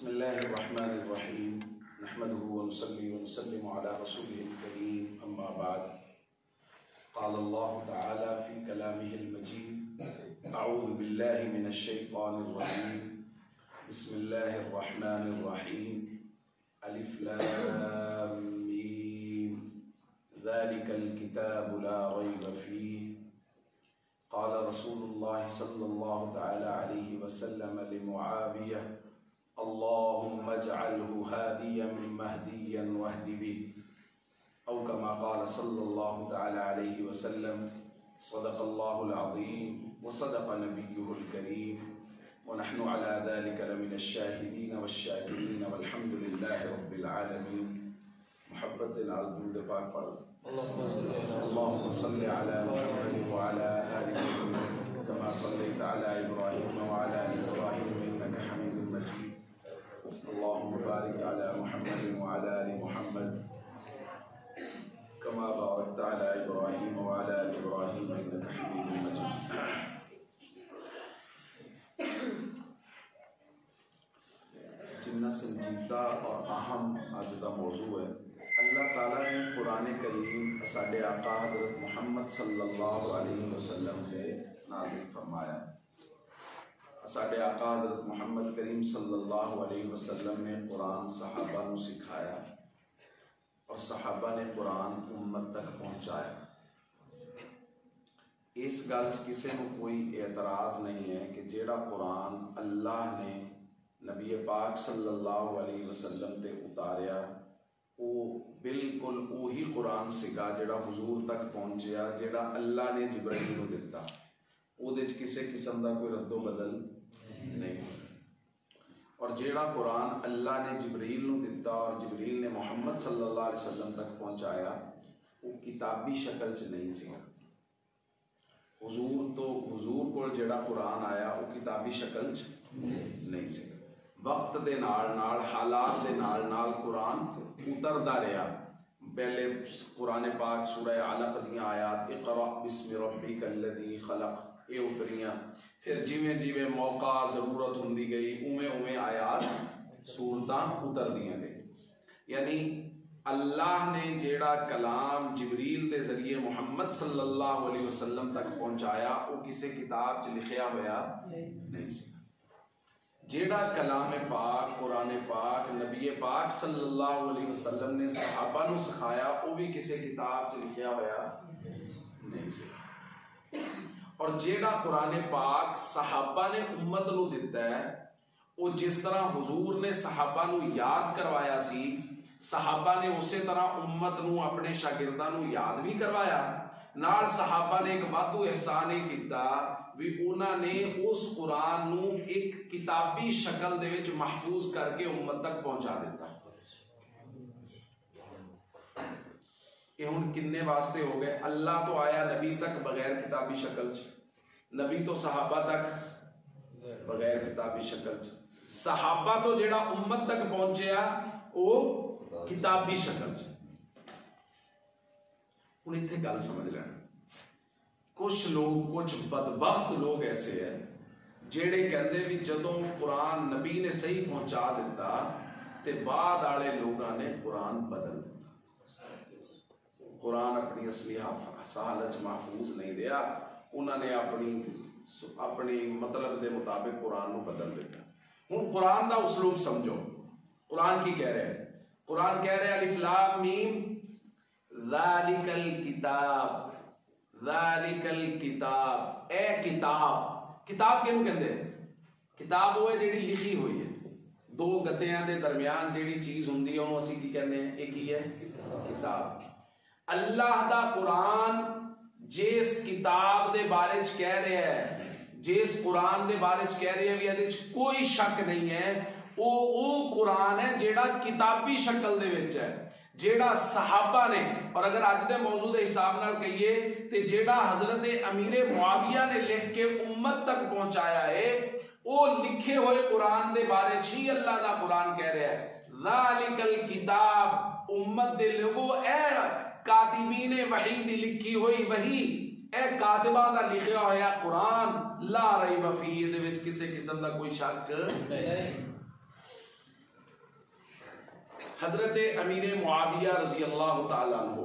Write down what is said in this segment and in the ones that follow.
बिस्मिल्लाहिर्रहमानिर्रहीम नहमदुहु व नुसल्ली व नुसल्लिमु अला रसूलिहिल करीम अम्मा बाद क़ाल अल्लाहु तआला फ़ी कलामिहिल मजीद अऊज़ु बिल्लाहि मिनश शैतानिर रजीम बिस्मिल्लाहिर्रहमानिर्रहीम अलिफ लाम मीम ज़ालिकल किताबु ला रैब फ़ीह क़ाल रसूलुल्लाह सल्लल्लाहु तआला अलैहि वसल्लम लिमुआविया अल्लाहुम्मा जअलहु हादियन महदियन वहदि बिहि औ कमा क़ाल सल्लल्लाहु तआला अलैहि वसल्लम सदक़ल्लाहुल अज़ीम व सदक़ नबियुहुल करीम व नहनु अला ज़ालिका लमिनश शाहिदीन वश्शाकिरीन वल्हम्दुलिल्लाहि रब्बिल आलमीन। मुहब्बत दिल दुरूद पाक पढ़ अल्लाहुम्मा सल्लि अला मुहम्मद व अला आलि मुहम्मद कमा सल्लैता अला इब्राहीम व अला आलि इब्राहीम इन्नका हमीदुम मजीद। अल्लाहुम्मा बारिक अला मुहम्मद व अला आलि मुहम्मद कमा बारकता अला इब्राहीम व अला आलि इब्राहीम इन्नका हमीदुम मजीद। जितना संजीदा और अहम आज का मौजू है, अल्लाह ताला ने कुरान करीम साडे आका हज़रत मुहम्मद सल्लल्लाहु अलैहि वसल्लम पे नाज़िल फरमाया। साडे आका हज़रत मुहम्मद करीम सल्लल्लाहु अलैहि वसल्लम ने कुरान सहाबा को सिखाया और सहाबा ने कुरान उम्मत तक पहुँचाया। इस गल किसी को कोई एतराज़ नहीं है कि जेड़ा कुरान अल्लाह ने नबी पाक सल्लल्लाहु अलैहि वसल्लम ते उतारिया वो बिल्कुल उही कुरान सिगा जेड़ा हुजूर तक पहुँचया, जेड़ा अल्लाह ने जिब्राइल को दिता। उहदे च किसी किस्म का कोई रद्दो बदल नहीं। और जेड़ा कुरान अल्लाह ने जिब्रील को दिता और जिब्रील ने मुहम्मद सल्लल्लाहु अलैहि वसल्लम तक पहुँचाया वो किताबी शक्ल च नहीं सी। हुजूर को जेड़ा कुरान आया वो किताबी शक्ल च नहीं सी। वक्त दे नाल नाल हालात दे नाल नाल कुरान उतरदा रहा। पहले कुरान पाक सूरह अलक दियां आयात इक़रा बिस्मि रब्बिकल्लज़ी खलक़ ये उतरियां, फिर जिमें जिमें मौका जरूरत होंदी गई उमें उमें आयात सूरतां उतरदियां गई। यानी अल्लाह ने जेड़ा कलाम जिब्रील के जरिए मुहम्मद सल्लल्लाहु अलैहि वसल्लम तक पहुँचाया वो किसी किताब च लिखिया होया नहीं सी। जेड़ा कलाम पाक कुरान पाक नबी पाक सल्लल्लाहु अलैहि वसल्लम ने सहाबा नू सिखाया वो भी किसी किताब च लिखिया होया नहीं सी। और जेड़ा कुरान पाक सहाबा ने उम्मत नू दिता है वो जिस तरह हुजूर ने सहाबा नू याद करवाया सी, सहाबा ने उस तरह उम्मत नू अपने शागिर्दां नू याद भी करवाया। नाल सहाबा ने एक वाधू एहसान ही किया भी उन्होंने उस कुरान नू एक किताबी शक्ल दे विच महफूज करके उम्मत तक पहुंचा दिता। ये हुण किन्ने वास्ते हो गए? अल्लाह तो आया नबी तक बगैर किताबी शक्ल च, नबी तो सहाबा तक बगैर किताबी शक्ल च, सहाबा तो जेड़ा उम्मत तक पहुंचया वो किताबी शक्ल च। हुण इत्थे गल समझ लेना, कुछ लोग कुछ बदबख्त लोग ऐसे हैं जेड़े कहते भी जदों कुरान नबी ने सही पहुंचा दिता ते बाद आले लोगों ने कुरान बदल दिता। कुरान अपनी असली हालत महफूज नहीं दिया, उन्होंने अपनी मतलब के मुताबिक कुरान को बदल दिता। हुण कुरान का उसलूब समझो। कुरान की कह रहे हैं? कुरान कह रहे अलिफ लाम मीम ज़ालिकल किताब, ज़ालिकल किताब ए किताब। किताब किहनूं कहंदे? किताब वो है जिहड़ी लिखी हुई है। दो गद्दियां दे दरमियान जिहड़ी चीज़ हुंदी है उहनूं असीं की कहने हैं? एक ही है किताब। अल्लाह दा कुरान जिस किताब दे बारे च कह रहा है, जिस कुरान दे बारे च कह रहे हैं भी इहदे च कोई शक नहीं है, वो कुरान है जेड़ा किताबी शक्ल दे विच है, जेड़ा सहाबा ने और अगर अज दे मौजू दे हिसाब नाल कहिए ते जेड़ा हजरत अमीर मुआविया ने लिख के उम्मत तक पहुंचाया है वो लिखे हुए कुरान दे बारे च ही अल्लाह दा कुरान कह रहा है ज़ालिकल किताब। उम्मत दे लोगो ए कातिबीन वही दी लिखी हुई वही ए कातिबा दा लिखिया होया कुरान ला रैब फीह, दे विच किसी किस्म दा कोई शक नहीं। हजरत अमीर मुआविया रजी अल्लाह तआला अन्हु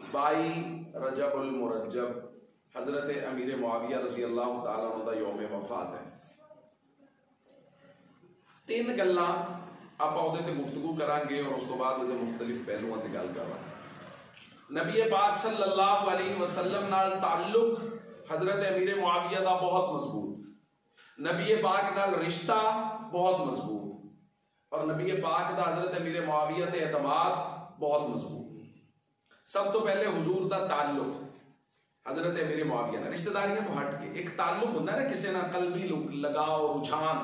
22 रजबुल मुरज्जब हजरत अमीर मुआविया रजी अल्लाह तआला अन्हु दा यौम वफात है। तीन गल्लां आपां उहदे ते गुफ्तगू करांगे और उस तो बाद उहदे मुख्तलिफ पहलुआं ते गल करांगे। नबी पाक सल्लल्लाहु अलैहि वसल्लम नाल ताल्लुक हजरत अमीर मुआविया दा बहुत मजबूत, नबी पाक नाल रिश्ता बहुत मजबूत और नबी पाक दा हजरत अमीर मुआविया ते एतमाद बहुत मजबूत। सब तो पहले हुजूर दा ताल्लुक हजरत अमीर मुआविया नाल, रिश्तेदारियां तो हट के एक ताल्लुक हुंदा है ना किसी नाल, कल्बी लगाव रुझान।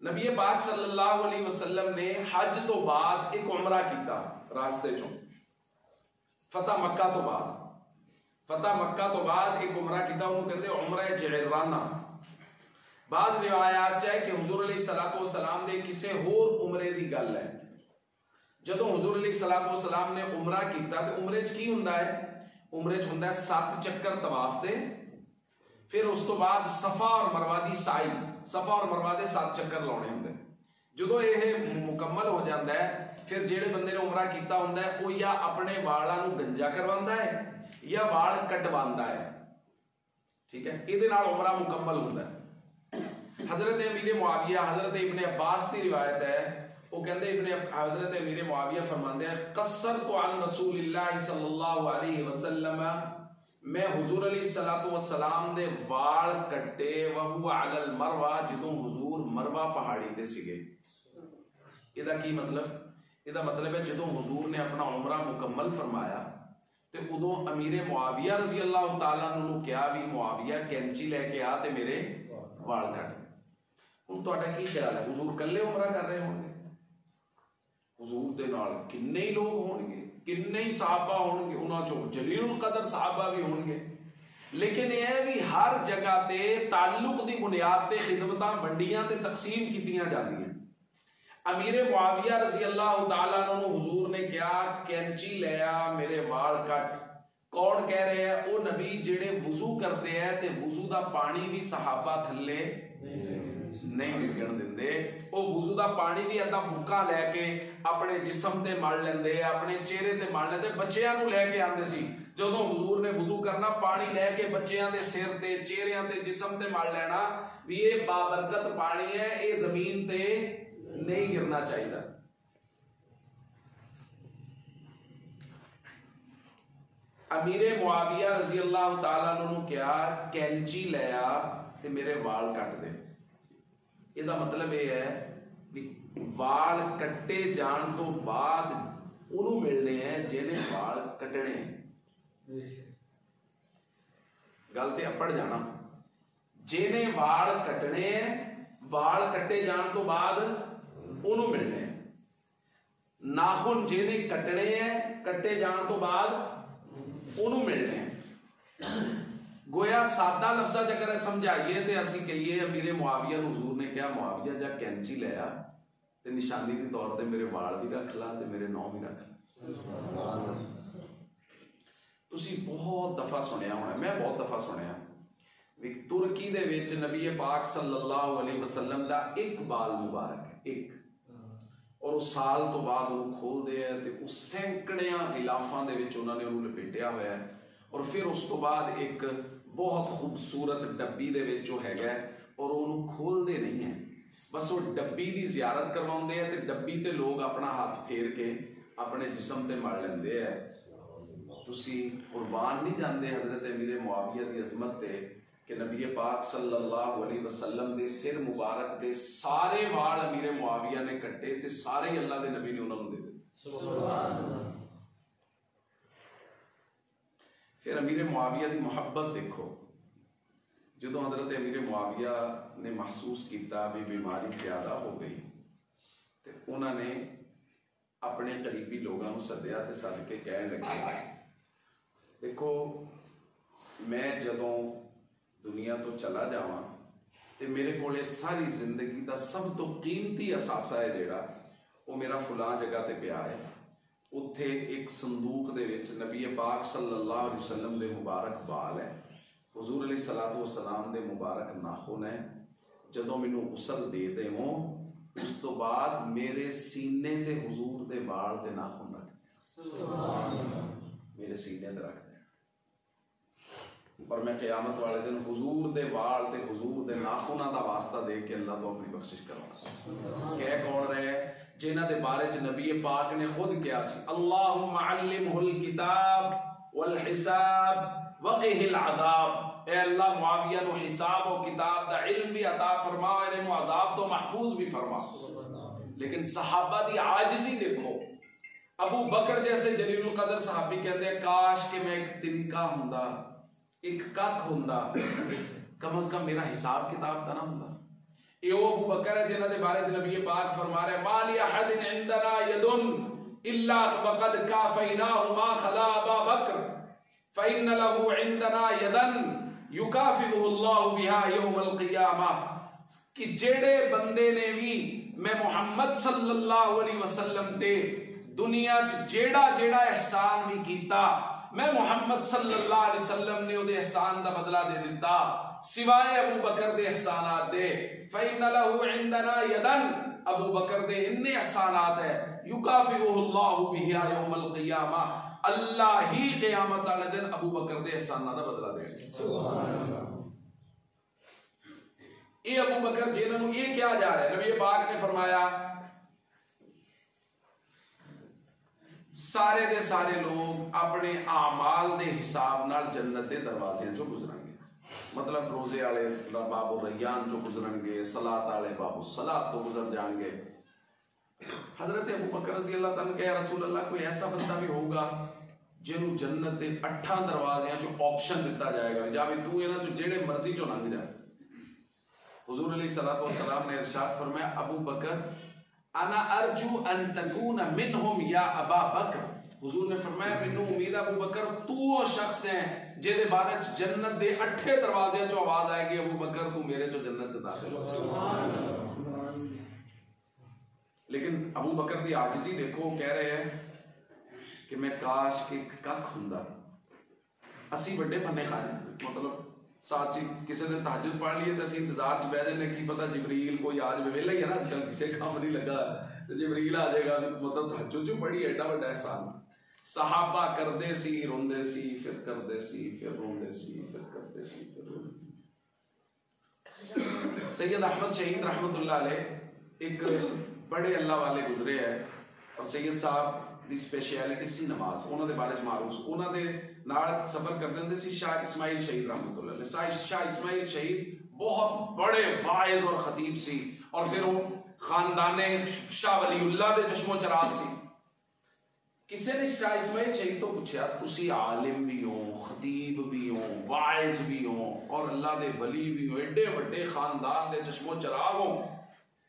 नबी पाक सल्लल्लाहु अलैहि वसल्लम ने हज तो बाद एक उमरा किया रास्ते चो, फतेह मक्का तो बाद, फतेह मक्का तो बाद एक उमरा किया, उन्होंने कहते उमरा जिराना। बाद रिवायात है कि हुजूर अलैहिस्सलातु वस्सलाम दे किसी होर उमरे दी गल है। जदों हुजूर अलैहिस्सलातु वस्सलाम ने उमरा किया तो उमरे च की हुंदा है, उमरे च हुंदा है 7 चक्कर तवाफ दे, फिर उस तो बाद सफा और मरवा दी साई, सफा और मरवा दे 7 चक्कर लाने होंगे। जो यह मुकम्मल हो जाता है फिर जेड़े बंदे ने उमरा किया होंदा है वो या अपने वालों को गंजा करवांदा है या वाल कटवांदा है, ठीक है, इहदे नाल उमरा मुकम्मल होंदा है। हजरत अमीर मुआविया, हजरत इब्ने अब्बास की रिवायत है, वो कहते हजरत अमीर मुआविया फरमाते हैं कसरतु अन रसूलिल्लाह सल्लल्लाहु अलैहि वसल्लम, मैं हुजूर अलैहिस्सलातु वस्सलाम दे वाल कट्टे वहुवा अलल मरवा, जदों हुजूर मरवा पहाड़ी ते सिगे। इहदा की मतलब? इहदा मतलब है जदों हुजूर ने अपना उमरा मुकम्मल फरमाया तो उदों अमीर मुआविया रजी अल्लाह तआला अन्हु कहा भी मुआविया कैंची लेके आ ते मेरे वाल कट। हुण तुहाडा की ख्याल है, हुजूर कल्ले उमरा कर रहे होंगे? हुजूर दे नाल किन्ने ही लोग होणगे, किन्ने ही सहाबा होणगे, उन्हां चों जलीलुल कदर सहाबा भी होणगे, लेकिन यह भी हर जगह ते ताल्लुक दी बुनियाद ते खिदमतां वंडियां ते तकसीम कीतियां जांदियां। अमीर मुआविया रजी अल्लाह तआला अन्हु हुजूर ने कहा कैंची ले आ मेरे वाल कट। कौन कह रहे हैं? वो नबी जेड़े वुजू करते हैं ते वुजू दा पानी भी सहाबा थल्ले नहीं डिगण दिंदे, वो वुजू दा पानी भी अद्धा मुक्का लैके अपने जिस्म ते मल लेंदे, अपने चेहरे ते मल लेंदे, बच्चियां नूं लैके आंदे सी। जदों हुजूर ने वुजू करना पानी लैके बच्चियां दे सिर ते चेहरियां ते जिस्म ते मल लेना भी ये बाबरकत पानी है, ये जमीन ते नहीं गिरना चाहिए। अमीर मुआविया रजी अल्लाह तआला अन्हु क्या कैंची ले आ ते मेरे वाल कट दे। इसका मतलब यह है कि वाल कट्टे जान तो बाद उन्होंने मिलने हैं जिन्हें वाल कटने। गल ते अपड़ जाना, जिन्हें वाल कटने वाल कट्टे जान तो बाद उन्होंने मिलने हैं। नाखून जिन्हें कटने हैं कट्टे जान तो बाद उन्होंने मिलने हैं। गोया सादा लफ्जा च अगर समझाइए तो असी कहिए अमीर मुआविया हुजूर ने कहा मुआविया जा कैंची ले आ ते निशानी के तौर पर मेरे वाल भी रख ला ते मेरे नौ भी रख ला। तुसी बहुत दफा सुनिया होना, मैं बहुत दफा सुनिया भी तुर्की दे विच नबी पाक सल्लल्लाहु अलैहि वसल्लम दा एक बाल मुबारक है, एक, और उस साल तो बाद उन्होंने खोलते हैं तो उस सैकड़ियां गिलाफां दे विच उन्होंने उन्होंने लपेटिया होया है, और फिर उस तो बाद एक बहुत खूबसूरत डब्बी दे विच जो हैगा और उन्होंने खोलते नहीं है, बस वो डब्बी की जियारत करवाते हैं तो डब्बी ते लोग अपना हाथ फेर के अपने जिस्म ते मल लेंदे है। तुसी कुर्बान नहीं जाते हजरत अमीर मुआविया की अजमत ते कि नबी पाक सल्लल्लाहु अलैहि वसल्लम दे सिर मुबारक दे सारे वाल अमीर मुआविया ने कट्टे ते सारे अल्लाह दे नबी ने उन्होंने दे दिते। सुभान अल्लाह। फिर अमीर मुआविया की मुहब्बत देखो, जो हजरत अमीर मुआविया ने महसूस किया भी बीमारी ज्यादा हो गई तो उन्होंने अपने करीबी लोगों को सद्या ते सद के कह लगे देखो मैं जदों दुनिया तो चला जावां ते मेरे को सारी जिंदगी का सब तो कीमती असासा है जिहड़ा वो मेरा फुलां जगह ते पिया है। उत्थे एक संदूक दे विच नबी पाक सल्लल्लाहु अलैहि वसल्लम दे मुबारक बाल है, हुजूर अलैहिस्सलातु वस्सलाम दे मुबारक नाखून है। जदों मैनूं गुसल दे देवो उस तो बाद मेरे सीने ते हुजूर दे वाल ते नाखून रख मेरे सीने ते रख दे, पर मैं क़यामत वाले दिन हुजूर दे वाल ते हुजूर दे नाखूना दा वास्ता दे के अल्लाह तो अपनी बख्शिश करवा। कह कौन रहे जिन्हां दे बारे च नबी पाक ने खुद कहा सी, अल्लाहुम्मा अल्लिमहुल किताब वल हिसाब वक़िहिल अज़ाब। ए अल्लाह मुआविया नु हिसाब और किताब दा इल्म भी अता फरमा और इन्हू अज़ाब तो महफूज भी फरमा। लेकिन सहाबा दी आजिज़ी देखो, अबू बकर जैसे जलीलुल कदर सहाबी कहते हैं काश कि मैं एक तिनका हुंदा, एक कख हुंदा, कम अज कम मेरा हिसाब किताब ता ना हुंदा। ये अबू बकर है जिन्हां दे बारे च नबी पाक फरमा रहे माली अहदिन इंदना यदुन इल्ला वक़द काफैनाहु मा खला अबा बकर फ़इन्न लहु इंदना यदन युकाफिउहु अल्लाहु बिहा यौमल क़ियामा। कि जेड़े बंदे ने भी मैं मुहम्मद सल्लल्लाहु अलैहि वसल्लम ते दुनिया च जेड़ा जेड़ा एहसान भी कीता, मैं मुहम्मद सल्लल्लाहु अलैहि वसल्लम ने उहदे एहसान दा बदला दे दिता सिवाय अबू बकर दे एहसानात दे। फ़इन्न लहु इंदना यदन, अबू बकर दे इन्ने एहसानात है, युकाफिउहु अल्लाहु बिहा यौमल क़ियामा, अल्लाह ही क़यामत वाले दिन अबू बकर दे एहसानात दा बदला देगा। सुभान अल्लाह। ये अबू बकर जिन्होंने ये क्या जा रहा है, नबी पाक ने फरमाया सारे दे सारे लोग अपने आमाल दे हिसाब नाल जन्नत दे दरवाजे चो गुजरेंगे। मतलब रोजे वाले बाबू रैयान चो गुजरेंगे, सलात वाले बाबू सलात तो गुजर जाएंगे। हजरत अबू बकर रज़ी अल्लाह तआला कह रसूल अल्लाह कोई ऐसा बंदा भी होगा जिन्हों जन्नत के 8 दरवाजे चो ऑप्शन दिता जाएगा, जावे तू इन्हां चो जेड़े मर्जी चो लंघ जा। हुजूर अलैहिस्सलातु वस्सलाम ने इरशाद फरमाया अबू बकर अना अर्जू अन तकून मिनहुम या अबा बकर। हुजूर ने फरमाया मैनू उम्मीद अबू बकर तू वो शख्स है जिहदे बारे च जन्नत दे 8 दरवाजे चो आवाज आएगी अबू बकर तू मेरे चो जन्नत च दाखिल हो। लेकिन अबू बकर दी आजिज़ी देखो, कह रहे हैं कि मैं काश कि कख हुंदा, असी बड़े भन्ने खाए, मतलब साथ ही किसी दिन तहज्जुद पढ़ लिए तो इंतजार च बह जाने की पता जिबरील कोई आज वेला ही है ना, आजकल किसी काम नहीं लगा तो जिबरील आ जाएगा, मतलब तहज्जुद जो पढ़ी एडा बड़ा एहसान। सहाबा करदे सी रोंदे सी फिर करदे सी फिर रोंदे सी फिर करदे सी फिर रोंदे सी। सैयद अहमद शहीद रहमतुल्लाह अलैह एक बड़े अल्लाह वाले गुजरे है और सैयद साहब दी स्पेशलिटी सी नमाज, उन्हां दे बारे च मारूफ, उन्हां दे नाल सफर करते होंदे सी शाह इस्माइल शहीद रहमतुल्लाह अलैह। शाह इस्माइल शहीद बहुत बड़े वाइज और खतीब सी और फिर वो खानदाने शाह वलीउल्लाह दे चश्मो चराग सी। किसी ने शाह इस्माइल शहीद तो पूछा तुसी आलिम भी हो, खतीब भी हो, वाइज भी हो और अल्लाह दे वली भी हो, एडे वड्डे खानदान दे चश्मो चराग हो,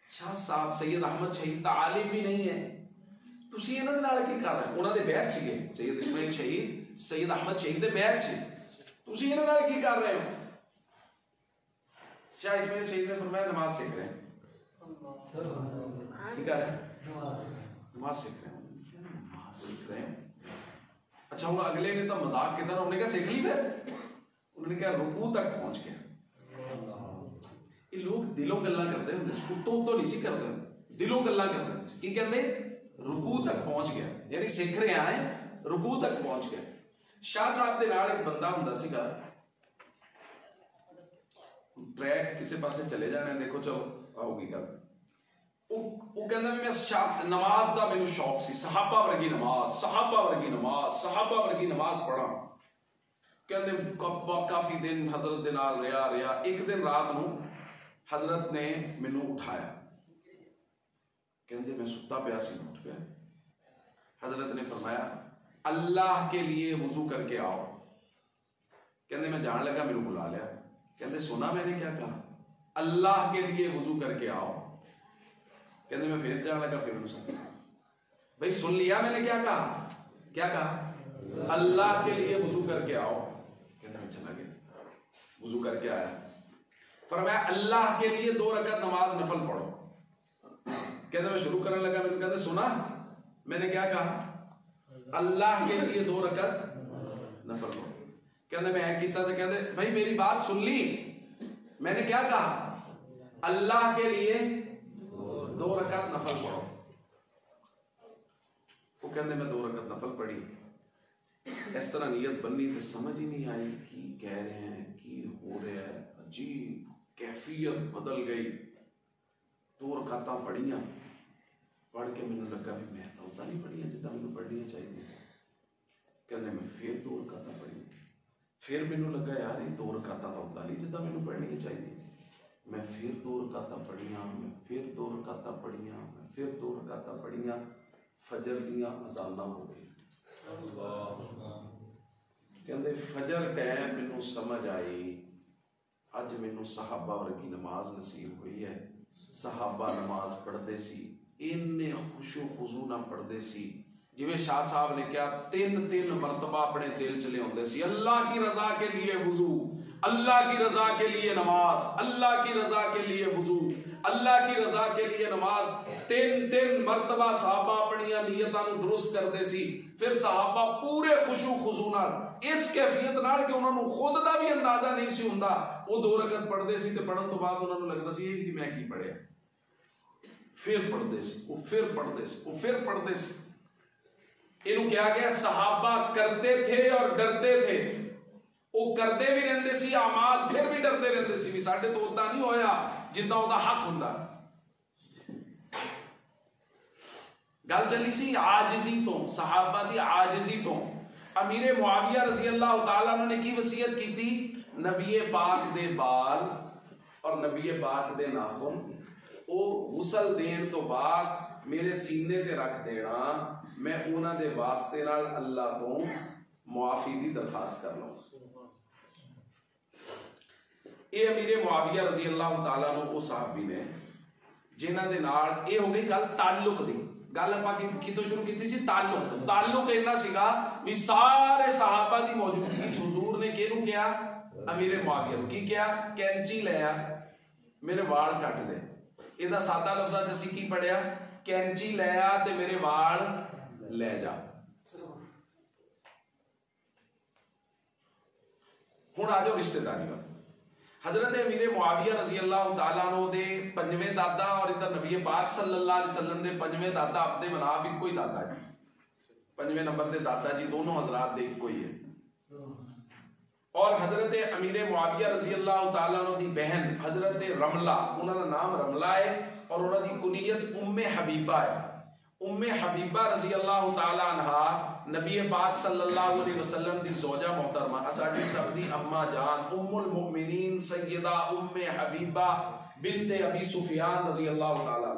शाह साहब सैयद अहमद शहीद दा आलिम भी नहीं है, तुसी इन्हां दे नाल की कर रहे हो? उन्हां दे बैत सीगे सैयद इस्माइल शहीद सैयद अहमद शहीद दे बैत से, तुसी इन्हां नाल की कर रहे हो? शाह इस्माइल शहीद ने फरमाया नमाज सीख रहे हैं। की कर रहे हैं? नमाज सीख रहे हैं। नमाज सीख रहे हैं। अच्छा हुआ अगले ने तो मजाक किया, उन्होंने क्या सीख ली फिर? उन्होंने क्या रुकू तक पहुंच गया। ये लोग दिलों गल्ला करते हैं, कुत्तों तो नहीं सी करते, दिलों गल्ला करते हैं। की कहते रुकू तक पहुंच गया, यानी सीख रहे हैं रुकू तक पहुंच गया। शाह साहब के नाल एक बंदा हुंदा सीगा, ट्रैक किसी पासे चले जाने, देखो चलो आओगी गल, वो कहंदा मैं शाह नमाज दा मैनू शौक सी, सहाबा वर्गी नमाज, सहाबा वर्गी नमाज, सहाबा वर्गी नमाज पढ़ा। कहंदे काफी दिन हजरत दे नाल रहा। एक दिन रात नूं हजरत ने मैनू उठाया, कहंदे मैं सुता पिया सी, उठ गया। हजरत ने फरमाया अल्लाह के लिए वुजू करके आओ। कहते मैं जान लगा, मेरे बुला लिया, कहते सुना मैंने क्या कहा? अल्लाह के लिए वुजू करके आओ। कहते मैं फिर जान लगा, फिर भाई सुन लिया मैंने क्या कहा? क्या कहा? अल्लाह के लिए वुजू करके आओ। कहते मैं चला गया, वुजू करके आया, फरमाया अल्लाह के लिए 2 रकात नमाज नफल पढ़ो। कहते मैं शुरू करने लगा, मैंने कहते सुना मैंने क्या कहा? अल्लाह के लिए 2 रकात नफल पढ़ो। कहते मैं किया तो कहते भाई मेरी बात सुन ली, मैंने क्या कहा? अल्लाह के लिए 2 2 रकात नफल पढ़ो। वो कहते मैं 2 रकात नफल पढ़ी, इस तरह नीयत बननी तो समझ ही नहीं आई कि कह रहे हैं कि हो रहा है, अजीब कैफियत बदल गई। 2 रकातां पढ़ियां, पढ़ के मैंने लगा भी मैं तो उदा नहीं पढ़िया जिदा मैंने पढ़निया चाहिए। कहते मैं फिर 2 रकातां पढ़ी, फिर मैंने लगा यार ये 2 रकातां तो उदा नहीं जिदा मैंने पढ़निया चाहिए। मैं फिर 2 रकातां पढ़ियां, मैं फिर 2 रकातां पढ़ियां, मैं फिर 2 रकातां पढ़ियां। फजर दियां अज़ानां हो गई। कहते फजर टाइम मैनू समझ आई अज मैनू सहाबा वर्गी नमाज नसीब हुई है। सहाबा नमाज पढ़ते सी, इन्ने खुशो खुजू ना पढ़ते सी, जिवें शाह साहब ने कहा 3 मरतबा अपने दिल च लियाउंदे सी, अल्लाह की रजा के लिए वुजू, अल्लाह की रजा के लिए नमाज, अल्लाह की रजा के लिए वुजू, अल्लाह की रजा के लिए नमाज। 3 मरतबा सहाबा अपनियां नीयतां नूं दुरुस्त करदे सी। फिर सहाबा पूरे खुशू खुजू नाल इस कैफियत नाल कि उन्होंने खुद का भी अंदाजा नहीं सी हुंदा, वो 2 रकत पढ़ते सी ते पढ़न तो बाद उन्होंने लगता सी ये मैं की पढ़िया। फिर पढ़ते सी, वो फिर पढ़ते सी, वो फिर पढ़ते सी। इन्हू क्या गया सहाबा करते थे और डरते थे। वो करते भी रहते सी अमाल, फिर भी डरते रहते सी भी साडे तो उदा नहीं होया जिद्दां उहदा हक हुंदा। गल चली सी आजिजी तो, सहाबा दी आजिजी तो। अमीर मुआविया रजी अल्लाह तआला ने की वसीयत की थी, नबी पाक दे बाल और नबी पाक दे नाखून वो गुसल देन तो बाद मेरे सीने ते रख देना, मैं उन्हां दे वास्ते नाल अल्लाह तो मुआफी दी दरखास्त कर लूं। ये अमीर मुआविया रजी अल्लाह तआला वो साहबी ने जिन्हां दे नाल ये हो गई गल ताल्लुक दी। गल आपां कितों शुरू की सी, ताल्लुक इन्ना सीगा भी सारे सहाबा दी मौजूदगी च हुजूर ने किहनूं कहा, अमीर मुआविया नूं की कहा, कैंची ले आ मेरे वाल कट दे। इहदा सादा लफ्ज़ां च असीं की पढ़िया, कैंची ले आ ते मेरे वाल ले जा। हुण आ जाओ रिश्तेदारी वाल। हजरत अमीर मुआविया रजी अल्लाह तआला अन्हु दे 5वें दादा और इधर नबी पाक सल्लल्लाहु अलैहि वसल्लम दे 5वें दादा अब्दे मनाफ इको ही दादा है, 5वें नंबर के दादा जी दोनों हजरात दे इको ही है। और हजरत अमीर मुआविया रजी अल्लाह तआला अन्हु दी बहन हजरत रमला, उन्होंने नाम रमला है और उन्होंने कुनियत उम्मे हबीबा है। उम्मे हबीबा रजी अल्लाह तआला अन्हा नबी पाक सल्लल्लाहु अलैहि वसल्लम दी ज़ौजा मोहतरमा, असाडी सब दी अम्मा जान उम्मुल मुमिनीन सय्यदा उम्मे हबीबा बिन्ते अबी सुफियान रजी अल्लाह तआला।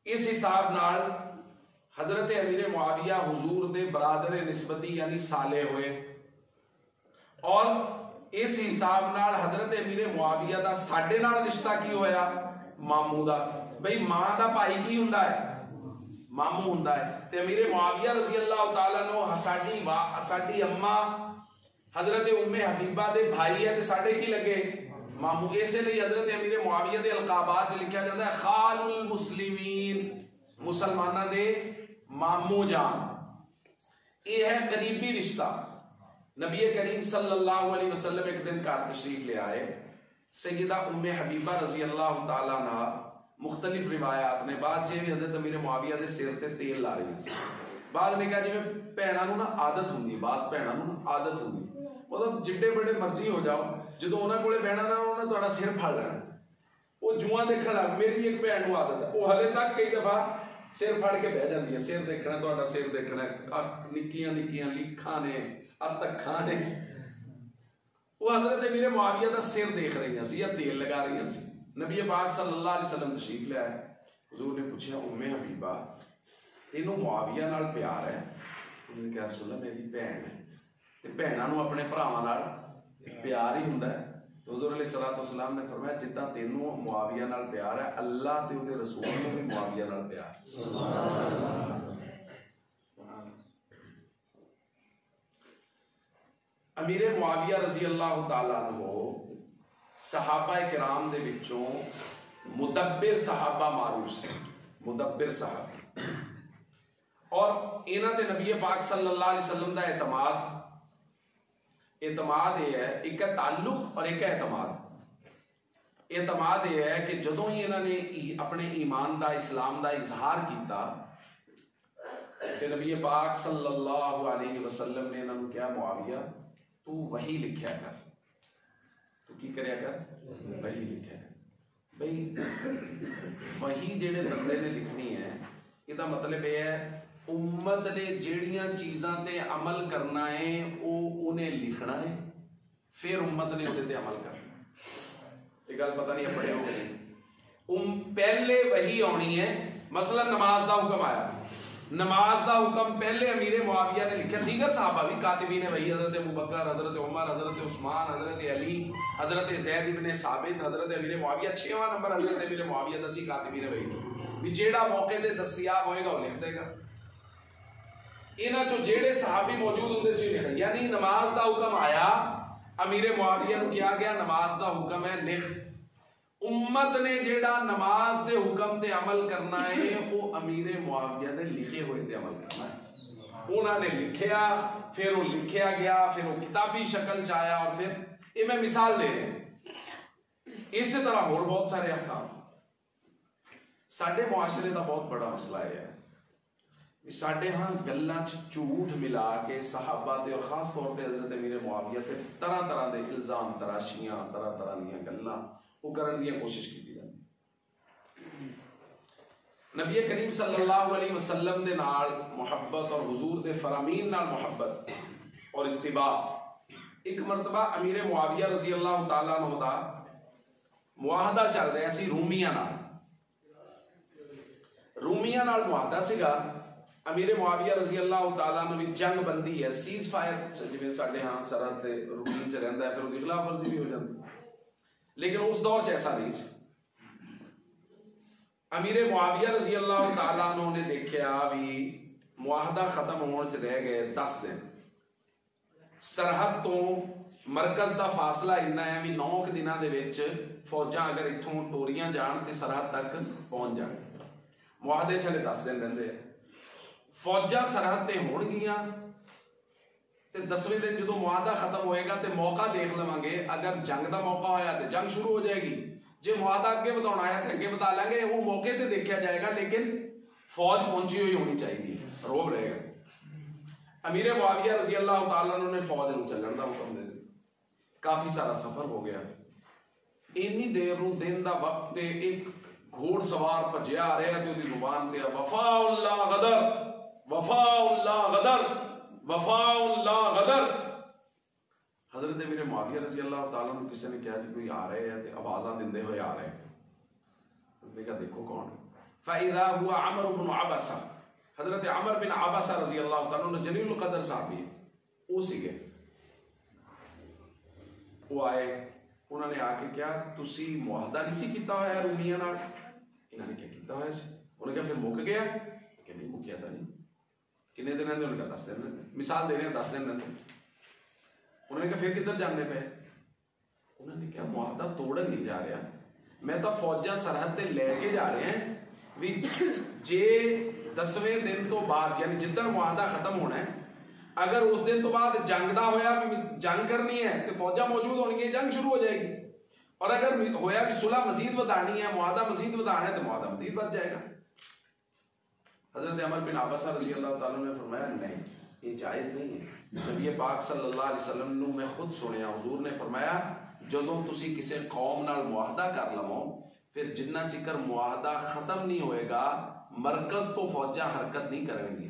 इस हिसाब नाल हजरत अमीर मुआविया हुजूर दे बरादर निस्बती यानी साले हुए। और इस हिसाब नाल हजरत अमीर मुआविया दा साडे नाल रिश्ता की होया, मामू दा। भाई मां दा भाई की हुंदा है, मामू हुंदा है। ते अमीर मुआविया रजी अल्लाह तआला नो साडी अम्मा हजरत उम्मे हबीबा दे भाई है ते साडे की लगे मामू। इसलिए हजरत अमीर मुआविया दे अलकाबात च लिखा जाता है खालुल मुस्लिमीन, मुसलमाना दे मामू जान। ये है करीबी रिश्ता। नबी करीम सल्लल्लाहु अलैहि वसल्लम एक दिन घर तशरीफ ले आए। सैयदा उम्मे हबीबा रजी अल्लाह तआला अन्हा मुख्तलिफ रिवायात ने बाद च भी हजरत अमीर मुआविया दे सिर ते तेल ला रही सी। बाद ने कहा जिवें भैणां नूं ना आदत हुंदी, बाद भैणां नूं आदत हुंदी, मतलब जिड्डे बड़े मर्जी हो जाओ, जदों उन्हां कोले बहना ना उन्हां तुहाडा सिर फड़ लेना। वो जुआं देखण लग, मेरी एक भैण नूं आदत है, वो हले तक कई दफा सिर फड़ के बह जाती है, सिर देखना तुहाडा सिर देखना, निक्कियां निक्कियां लीखां ने अतखां ने। वो हजरत अमीर मुआविया दा सिर देख रही सी या तेल लगा रही सी। नबी पाक सल्लल्लाहु अलैहि वसल्लम तशरीफ ले आए। हुजूर ने पूछा उम्मे हबीबा तेनों मुआविया नाल प्यार है? उन्होंने कहा रसूल अल्लाह मेरी भैन है ते भैणां नूं अपने भरावां नाल प्यार ही हुंदा है। तो हुजूर अलैहिस्सलातु वस्सलाम ने फरमाया जिद्दां तेनों मुआविया नाल प्यार है, अल्लाह ते उहदे रसूल नूं भी मुआविया नाल प्यार। अमीर मुआविया रजी अल्लाह तआला अन्हु सहाबा किराम दे विचों मुदब्बिर सहाबा मारूफ से, मुदब्बिर सहाबी। और इन्हां दे नबी पाक सल्लल्लाहु अलैहि वसल्लम दा एतमाद ये है, एक है ताल्लुक और एक है एतमाद। एतमाद यह है कि जदों ही इन्होंने अपने ईमान का इस्लाम का इजहार किया कि नबी पाक सल्लल्लाहु अलैहि वसल्लम ने इन्होंने क्या, मुआविया तू वही लिखा कर, तू की करया कर, वही लिखा कर। भाई वही जेड़े बंदे ने लिखनी है, इसका मतलब यह है उम्मत ने जेड़ियां चीज़ां ते अमल करना है वो उन्हें लिखना है, फिर उम्मत ने उहदे ते अमल करना। ये गल पता नहीं पढ़े हो गई। पहले वही आनी है। मसलन नमाज का हुक्म आया, नमाज का हुक्म पहले अमीर मुआविया ने लिखा, दीगर साहबा भी कातिबी ने वही, हजरत अबू बकर, हजरत उमर, हजरत उस्मान, हजरत अली, हजरत ज़ैद इब्न साबित, हजरत अमीर मुआविया, 6वां नंबर हजरत अमीर मुआविया दसी कातिबी ने वही भी जेड़ा मौके ते दस्तयाब होएगा वो लिख देगा। इन्हां चो जेड़े सहाबी मौजूद होंदे सी लिख, यानी नमाज का हुक्म आया, अमीर मुआविया को किया गया नमाज का हुक्म है लिख। उम्मत ने जेड़ा नमाज के हुक्म ते अमल करना है वो अमीर मुआविया ने लिखे हुए ते अमल करना है। उन्होंने लिखिया, फिर वो लिखिया गया, फिर वो किताबी शक्ल च आया, और फिर ये मैं मिसाल दे रहा। इस तरह और बहुत सारे अहकाम। साडे मुआशरे का बहुत बड़ा मसला है साडे हाँ गल्लां च झूठ मिला के सहाबा ते और खास तौर पर हजरत अमीर मुआविया ते तरह तरह के इल्जाम, तराशियां, तरह तरह दी गल्लां वो करने की कोशिश की जाती। नबी करीम सल्लल्लाहु अलैहि वसल्लम दे नाल मुहब्बत और हुजूर दे फरामीन नाल मुहब्बत और इत्तिबा। एक मरतबा अमीर मुआविया रजी अल्लाह तआला अन्हु दा मुआहदा चल रहा सी रूमियां नाल। रूमियां नाल मुआहदा सीगा। अमीर मुआविया रजी अल्लाह तआला अन्हु दी जंग बंदी है, सीज फायर, जिवें साडे हां सरहद ते रूटीन च रहिंदा है, फिर उसदी खिलाफ वर्जी भी हो जाती। लेकिन उस दौर च ऐसा नहीं। अमीर मुआविया रजी अल्लाह तआला अन्हु ने देखा भी मुआहदा खत्म होने च रह गए 10 दिन। सरहद तो मरकज का फासला इन्ना है भी 9 दिनों के विच फौजां अगर इत्थों टोरियां जान तो सरहद तक पहुंच जाए। मुआहदे छले 10 दिन रहिंदे हैं। फौजां सरहद ते होणगियां ते 10वें दिन जो मुआहदा खत्म होएगा तो मौका देख लवांगे। अगर जंग का मौका होया तो जंग शुरू हो जाएगी, जो मुआहदा अगे बढ़ाना है तो अगे बढ़ा लेंगे, वो मौके पर देखा जाएगा, लेकिन फौज पहुंची हुई होनी चाहिए, रोब रहेगा। अमीर मुआविया रजी अल्लाह तआला अन्हु ने फौज को चलने का हुक्म दे दिया। काफी सारा सफर हो गया। इन्नी देर नूं दिन का वक्त एक घोड़सवार भज्या आ रहा है, जुबान ते वफाउल्ला गदर, वफाउल्ला गदर, वफाउल्ला गदर। हजरत अमीर मुआविया रजी अल्लाह तआला अन्हु किसी ने कहा जी कोई आ रहे हैं तो आवाज़ां दिंदे हुए आ रहे हैं। देखा देखो कौन। फ़इज़ा हुआ अमर बिन अबसा। हजरत अमर बिन अबसा रजी अल्लाह तआला अन्हु जलीलुल क़द्र साहबी वो सीगे। वो आए, उन्होंने आके क्या तुसी मुआहदा नहीं सी कीता होया रूमियां नाल? इन्होंने क्या कीता होया सी? उन्होंने कहा फिर मुक गया कि नहीं मुकिया था नहीं। कितने दिन रहंदे? उन्होंने कहा 10 दिन रहंदे। मिसाल दे रहे हैं 10 दिन रहंदे। उन्होंने कहा फिर किधर जाने पे? उन्होंने कहा मुआहदा तोड़न नहीं जा रहा, मैं तो फौजा सरहद ते लेके जा रहे हैं भी जे 10वें दिन तो बाद यानी जिद्दन मुआहदा खत्म होना है, अगर उस दिन तो बाद जंग का होया भी जंग करनी है तो फौजा मौजूद होनी, जंग शुरू हो जाएगी। और अगर होया भी सुलह मजीद वधानी है, मुआहदा मजीद वधाना है तो मुआहदा मजीद बढ़ जाएगा। हजरत अमर बिन अबसा रजी अल्लाह तआला ने फरमाया नहीं, ये जायज़ नहीं है। नबी पाक सल्लल्लाहु अलैहि वसल्लम ने मैं खुद सुनिया, हुजूर ने फरमाया जदों तुसी किसी कौम नाल मुआहदा कर लवो, फिर जिन्ना चिकर मुआहदा खत्म नहीं होएगा मरकज तो फौजा हरकत नहीं करेंगी।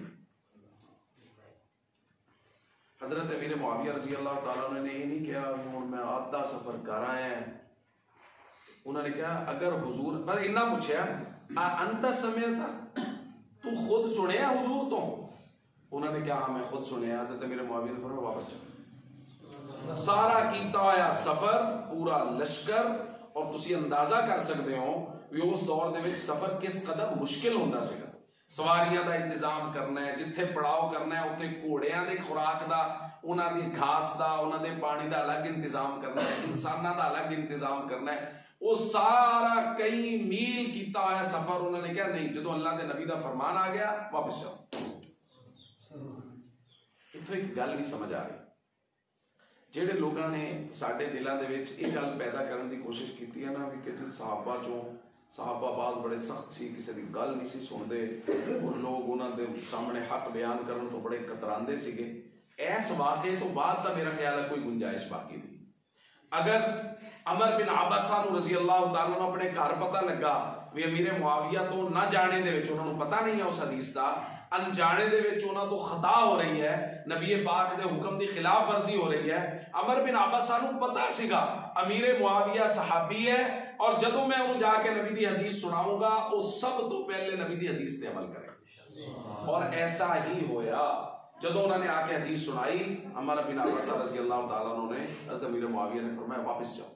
हजरत अमीर मुआविया रजी अल्लाह तआला ने ये नहीं कहा हुण मैं आधा सफर कर आया। उन्होंने कहा अगर हुजूर बस इन्ना पूछया अंत समय था तू खुद सुनिया हुजूर तो? उन्होंने कहा हाँ मैं खुद सुनिया। तो अमीर मुआविया ने फरमाया वापस चलो। सारा कीता होया सफर, पूरा लश्कर, और तुसी अंदाजा कर सकते हो भी उस दौर दे विच सफर किस कदर मुश्किल होंदा सीगा। सवारियां का इंतजाम करना है, जिथे पड़ाव करना है उत्थे घोड़ियां दे खुराक दा, उन्हां दी घास दा, उन्हां दे पानी दा अलग इंतजाम करना है, इंसानां दा अलग इंतजाम करना है। वो सारा कई मील कीता होया सफर। उन्होंने कहा नहीं, जो अल्लाह के नबी का फरमान आ गया वापस जाओ। इत्थों एक गल भी समझ आ रही, ਜਿਹੜੇ ਲੋਕਾਂ ਨੇ ਸਾਡੇ ਦਿਲਾਂ ਦੇ ਵਿੱਚ ਇਹ ਗੱਲ ਪੈਦਾ ਕਰਨ ਦੀ ਕੋਸ਼ਿਸ਼ ਕੀਤੀ ਹੈ ਨਾ ਵੀ ਕਿ ਸਹਾਬਾ ਚੋਂ ਸਹਾਬਾ ਬਾਜ਼ ਬੜੇ ਸਖਤ ਸੀ, ਕਿਸੇ ਦੀ ਗੱਲ ਨਹੀਂ ਸੀ ਸੁਣਦੇ, ਉਹ ਲੋਕ ਉਹਨਾਂ ਦੇ ਸਾਹਮਣੇ ਹੱਕ ਬਿਆਨ ਕਰਨ ਤੋਂ ਬੜੇ ਕਤਰਾਉਂਦੇ ਸੀਗੇ। ਇਸ ਵਾक़े ਤੋਂ ਬਾਅਦ ਤਾਂ ਮੇਰਾ ਖਿਆਲ ਹੈ ਕੋਈ ਗੁੰਜਾਇਸ਼ ਬਾਕੀ ਨਹੀਂ। अगर अमर बिन आबसा रज़ी अल्लाह तआला नूं अपने घर पता लगा भी अमीर मुआविया तो ना जाने दे विच उन्हां नूं पता नहीं है उस हदीस दा, अनजाने दे विच उन्हां तो खता हो रही है, नबी पाक दे हुक्म दी खिलाफ वर्जी हो रही है। अमर बिन आबसा नूं पता सीगा अमीर मुआविया सहाबी है और जदों मैं उन्हें जाके नबी दी हदीस सुनाऊंगा वो सब तो पहले नबी दी हदीस ते अमल करेगा। और ऐसा ही होया। जदों उन्होंने आके हदीस सुनाई अमर बिन आबसा रज़ी अल्लाह तआला अन्हु ने, हज़रत अमीर मुआविया ने फरमाया वापस जाओ।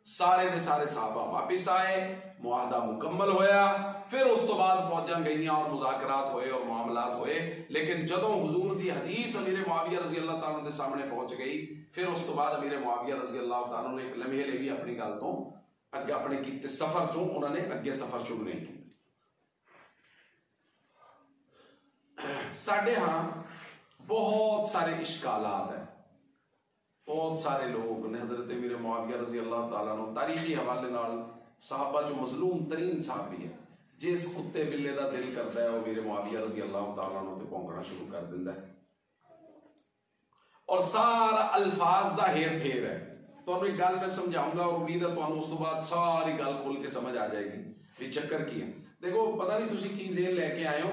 सारे दे सारे सहाबा वापस आए, मुआहदा मुकम्मल होया। फिर उस तो बाद फौजां गईयां और मुज़ाकरात होए और मामलात होए। लेकिन जदों हुजूर दी हदीस अमीर मुआविया रज़ी अल्लाह तआला दे सामने पहुंच गई, फिर उस तो बाद अमीर मुआविया रज़ी अल्लाह तआला ने एक लम्हे लिए भी अपनी गल तो अगे अपने कीते सफर चों उन्होंने अगे सफर शुरू नहीं किया। साडे हां बहुत सारे इश्कालात है, बहुत सारे लोग ने हज़रत अमीर मुआविया रज़ी अल्लाह तआला अन्हु तारीखी हवाले नाल सहाबा जो मज़लूम तरीन साहबी है, जिस कुत्ते बिल्ले का दिल करता है वो अमीर मुआविया रज़ी अल्लाह तआला अन्हु ते भौंकना शुरू कर दिंदा है। और सारा अल्फाज दा हेर फेर है। तुहानूं एक गल मैं समझाऊंगा और उम्मीद है तुहानूं उस तो बाद सारी गल खुल के समझ आ जाएगी भी चक्कर की है। देखो पता नहीं तुसीं की ज़ेन लैके आए हो,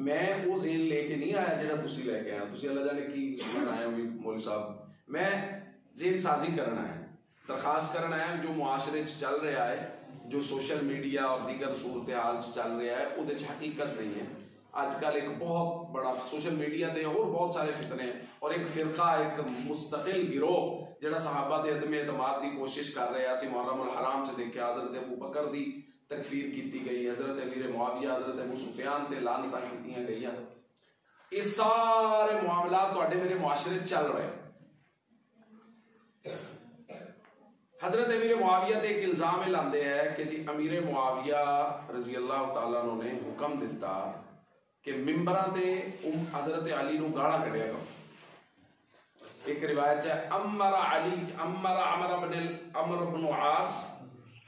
मैं वो ज़ेन लेके नहीं आया जिहड़ा तुसीं लैके आए हो। तुसीं अल्लाह जाने की सुनन आए हो भी मौलवी साहब, मैं ज़ेन साजी करना है, दरखास्त करना है जो मुआशरे च चल रहा है, जो सोशल मीडिया और दीगर सूरत हाल चल रहा है उहदे च हकीकत नहीं है। आजकल एक बहुत बड़ा सोशल मीडिया दे और बहुत सारे फितने और एक फिरका एक मुस्तकिल गिरोह जिहड़ा सहाबा दे अदम एतमाद की कोशिश कर रहा है। असीं मुहर्रम अल हराम च देखिया हज़रत अबू बकर दी तकफीर की गई, हज़रत अमीर मुआविया हज़रत अबू सुफियान ते लानतां कीतियां गईयां। ये सारे मामलात तुहाडे मेरे मुआशरे चल रहे। हज़रत अमीर मुआविया ते एक इल्जाम लाते हैं कि जी अमीर मुआविया रज़ी अल्लाह तआला अन्हु ने हुक्म दिता कि मिंबरां ते हज़रत अली नूं गालां कढिया करो। एक रिवायत है अमर अली अमर बिन आस,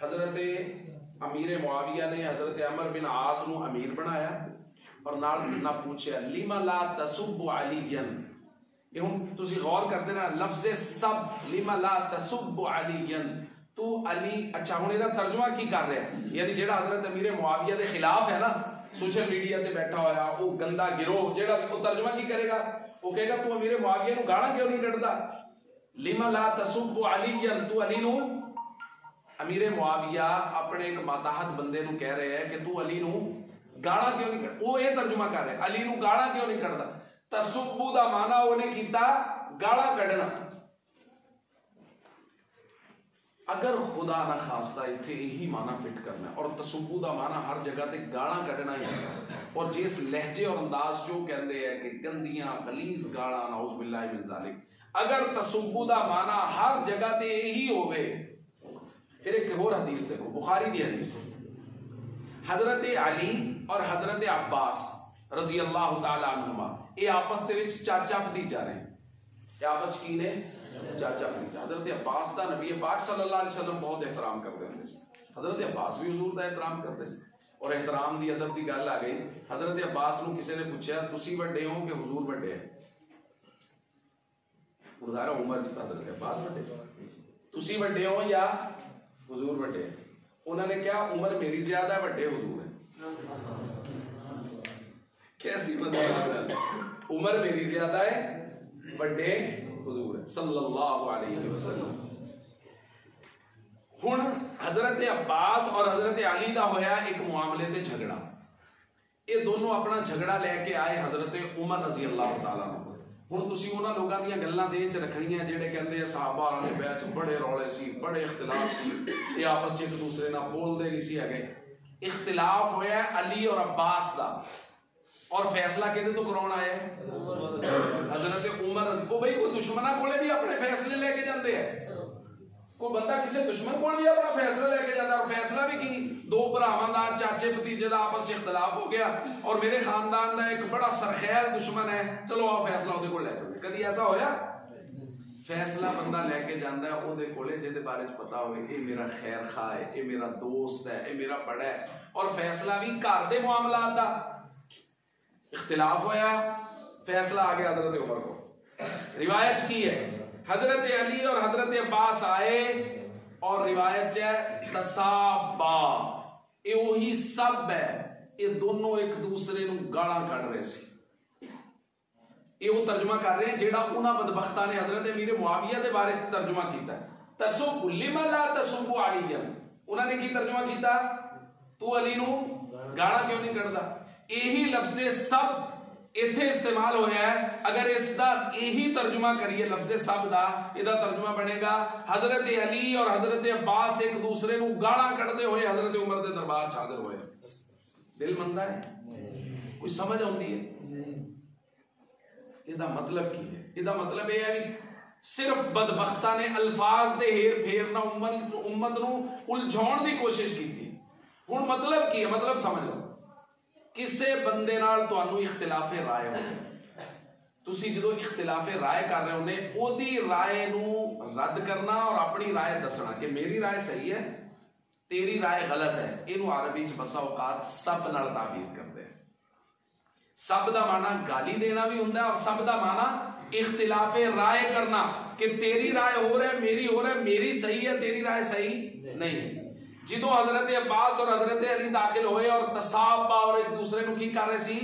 हज़रत अमीर मुआविया ने हज़रत अमर बिन आस नूं अमीर बनाया और नाल ना पूछया लिमा ला तसुब्बु अलीयन। ये हुण तुसीं गौर करदे ना लफ्ज़े सब, लिमा ला तसुब्बु अलीयन, तू अली। अच्छा हुण इहदा तर्जुमा की कर रहा है, यानी जिहड़ा हज़रत अमीर मुआविया दे खिलाफ है ना सोशल मीडिया ते बैठा होया वो गंदा गिरोह, जिहड़ा वो तर्जुमा की करेगा, वो कहेगा तू अमीर मुआविया नूं गालां क्यों नहीं कढदा। लिमा ला तसुब्बु अलीयन, तू अली नूं, अमीर मुआविया अपने एक माताहत बंदे नूं कह रहे हैं कि तू अली नूं गालां क्यों नहीं कढदा। वो ये तर्जुमा कर रहे अली नूं गालां क्यों नहीं कढदा। तसुब्बु दा माना उन्हें कीता गालां कढना। अगर खुदा ना खास्ता इत्थे यही माना फिट करना और तसुब्बु दा माना हर जगह ते गालां कढना ही है और जिस लहजे और अंदाज जो कहते हैं कि गंदियां गलीज गालां नाउज़ बिल्लाहि मिन ज़ालिक, अगर तसुब्बु दा माना हर जगह ते यही होवे, फिर एक और हदीस देखो बुखारी दी हदीस, हजरत अली और हजरत अब्बास रजी अल्लाह तआला अन्हुमा ये आपस दे विच चाचा भतीजा ने, ये आपस की ने चाचा भतीजा। हजरत अब्बास दा नबी पाक सल्लल्लाहु अलैहि वसल्लम बहुत एहतराम करते हैं। हजरत अब्बास भी हुजूर दा एहतराम करते थे और एहतराम दी अदब दी गल आ गई। हजरत अब्बास नूं किसी ने पूछा तुसीं वड्डे हो कि हुजूर वड्डे है। उदाहरण उम्र च हजरत अब्बास वड्डे सी, तुसीं वड्डे हो या हुजूर वड्डे। उन्होंने क्या उम्र मेरी ज्यादा है वड्डे हुजूर है। कैसी मतलब उम्र मेरी ज्यादा है वड्डे हुजूर है सल्लल्लाहु अलैहि वसल्लम। हुण हजरत अब्बास और हजरत अली दा होया एक मामले ते झगड़ा। ये दोनों अपना झगड़ा लेके आए हजरत उमर रजी अल्लाह तआला अन्हु। हुण तुसीं उन्हां लोकां दीयां गल्लां ज़हन च रखणियां जिहड़े कहंदे आ सहाबा वाले बैठ बड़े रौले सी, बड़े इख्तिलाफ सी, ये आपस च एक दूसरे नाल बोलदे नहीं सी हैगे। इख्तिलाफ होया अली और अब्बास दा और फैसला किहदे तो कराउण आए हजरत उमर। वो भाई कोई दुश्मना कोले भी अपने फैसले लेके जाते हैं, कोई बंदा किसी दुश्मन को भी अपना फैसला लेके जाता है। और फैसला भी की दो भरावां दा चाचे भतीजे दा आपस में इख्तलाफ हो गया और मेरे खानदान का एक बड़ा सरखैल दुश्मन है, चलो आप फैसला उहदे कोल ले चलते। कभी ऐसा होया? फैसला बंदा लैके जाता है ਉਹਦੇ ਕੋਲੇ ਜਿਹਦੇ बारे पता होवे ये मेरा खैर खा है, ये मेरा दोस्त है, ये मेरा बड़ा है। और फैसला भी घर दे मामलात दा इख्तिलाफ होया, फैसला आ गया हजरत उमर को। रिवायत की है हजरत अली और हजरत अब्बास आए और रिवायत है तसाबा, ये वही सब है, ये दोनों एक दूसरे नूं गालां कढ रहे सी। ये वो तर्जुमा कर रहे हैं जेड़ा उन्हां बदबख्तां ने हजरत अमीर मुआविया दे बारे तर्जुमा कीता है। तसुब्बु लिमा ला तसुब्बु अलियन, उन्होंने की तर्जुमा कीता, तू अली नूं गालां क्यों नहीं कढदा। यही लफ्ज़ सब इत्थे इस्तेमाल होया है। अगर इसका यही तर्जुमा करिए लफ्ज़ सब दा, इहदा तर्जुमा बनेगा हजरत अली और हजरत अब्बास एक दूसरे नूं गालां कढदे होए हजरत उमर दे दरबार च हाज़िर होए। दिल मंदा है, कोई समझ आउंदी है? इहदा मतलब की है? इहदा मतलब यह है कि सिर्फ बदबख्तां ने अल्फाज दे हेर फेर ना उम्मत नूं उलझाउण दी कोशिश की। हुण मतलब की है? मतलब समझ लो, किसे बंदे नाल तुहानूं इख्तिलाफे राय हो, तुसीं जदों इख्तिलाफे राय कर रहे होने ओदी राय नूं रद्द करना और अपनी राय दसना कि मेरी राय सही है, तेरी राय गलत है। इहनूं अरबी च बसा औकात सब नाल ताबीर करदे। सब दा माना गाली देना भी हुंदा है और सब दा माना इख्तिलाफे राय करना कि तेरी राय हो रहा है, मेरी हो रहा है, मेरी सही है, तेरी राय सही नहीं। जिदों हजरत अब्बास और हजरत अली दाखिल होए और तसाबा और एक दूसरे को की कर रहे सी,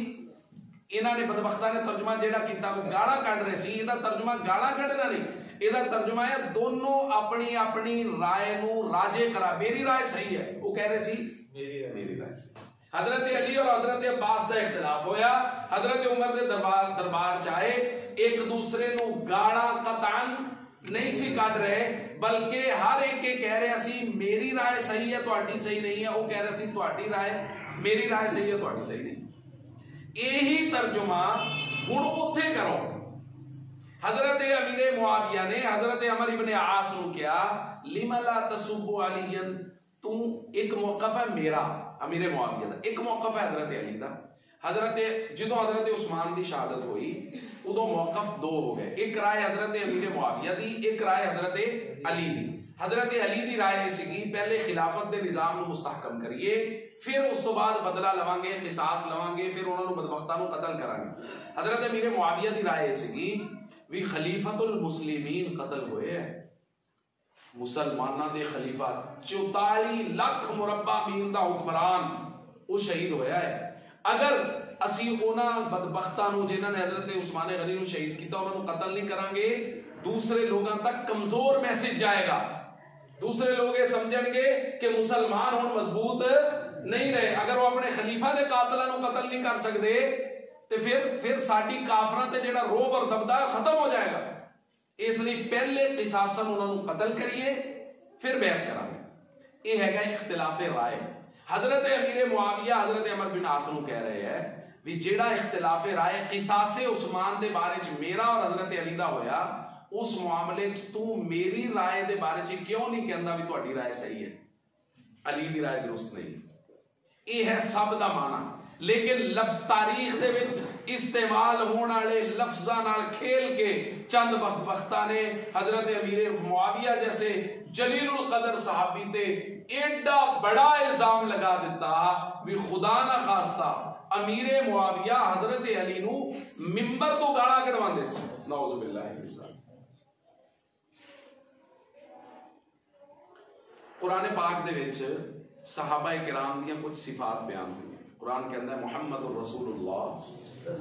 इन्हां ने बदबख्तां ने तर्जुमा जेड़ा कीता वो गालां कढ रहे सी। इहदा तर्जुमा गालां कढना नहीं, इहदा तर्जुमा है दोनों अपनी अपनी राय नूं राजे करा। मेरी राय सही है, वो कह रहे सी मेरी राय सही। हजरत अली और हजरत अब्बास का इख्तिलाफ होया, हजरत उमर के दरबार चाहे एक दूसरे नूं गालां कतान नहीं सी कढ रहे, बल्कि हर एक के कह रहे सी मेरी राय सही है, तुहाडी सही नहीं है। वो कह रहे सी तुहाडी राय, मेरी राय सही है, तुहाडी सही नहीं। यही तर्जुमा हुण उत्थे करो। हजरत अमीर मुआविया ने हजरत अमर इब्ने आस नूं कहा लिमा ला तसुब्बु अलियन, तू एक मौकफ है मेरा अमीर मुआविया दा, एक मौकफ है हजरत अली दा। हजरत जो हजरत उस्मान की शहादत हुई उदों मौकफ दो हो गए, एक राय हजरत अमीर मुआविया दी, एक राय हजरत अली दी। हजरत अली दी राय सी पहले खिलाफत के निजाम को मुस्तहकम करिए, फिर उस तो बाद बदला लवांगे, किसास लवांगे, फिर उन्होंने बदबख्तां नूं कतल करांगे। हजरत अमीर मुआविया दी राय सी भी खलीफतुल मुस्लिमीन कतल होए है, मुसलमाना दे खलीफा 44 लाख मुरब्बा मील दा हुक्मरान वो शहीद होया है। अगर असी उन्हां बदबख्तां नूं जिन्हां ने हजरत उस्मान गनी नूं शहीद किया उन्हां नूं कतल नहीं करांगे, दूसरे लोगों तक कमजोर मैसेज जाएगा। दूसरे लोग ये समझणगे कि मुसलमान हुण मजबूत नहीं रहे। अगर वो अपने खलीफा दे कातलां नूं कतल नहीं कर सकते तो फिर साडी काफरां ते जिहड़ा रोब और दबदा खत्म हो जाएगा। इसलिए पहले किसासन उन्होंने कतल करिए, फिर बैत करांगे। ये हैगा इख्तिलाफे राय। हजरत अमीर मुआविया हजरत अमर बिन आस नूं कह रहे हैं भी जेड़ा इख्तिलाफे राय किसासे उस्मान दे बारे च मेरा और हजरत अली दा होया, उस मामले च तू मेरी राय दे बारे च क्यों नहीं कहंदा भी तुहाडी राय सही है, अली दी राय दुरुस्त नहीं। ये है सब दा माना। लेकिन लफ्ज तारीख दे विच इस्तेमाल होने वाले लफ्जां नाल खेल के चंद बदबख्तां ने हजरत अमीर मुआविया जैसे जलीलुल कदर सहाबी ते एडा बड़ा इल्जाम लगा दिता भी खुदा ना खास्ता अमीर मुआविया हजरत अली नूं मिंबर तो गालां कढवांदे सी। नौज़ु बिल्लाह। कुरान पाक दे विच सहाबाए किराम दी कुछ सिफात बयान हुई। कुरान कहता है मुहम्मदुर रसूलुल्लाह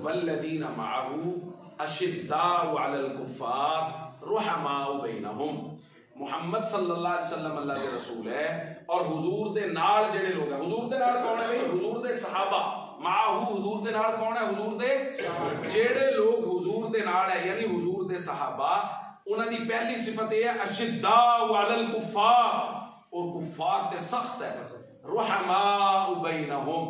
वल्लदीना मअहू अशिद्दाउ अलल कुफ्फार रुहमाउ बैनहुम। मुहम्मद सल्लल्लाहु अलैहि वसल्लम अल्लाह के रसूल है और हुजूर दे नाल जेड़े लोग हैं, हुजूर दे नाल कौन है भाई? हुजूर दे सहाबा। माहू हुजूर दे नाल कौन है? हुजूर दे जेड़े लोग हुजूर दे नाल है यानी हुजूर दे सहाबा। उन्हां दी पहली सिफत यह है अशिद्दाउ अलल कुफ्फार, और कुफ्फार ते सख्त है। रुहमाउ बैनहुम,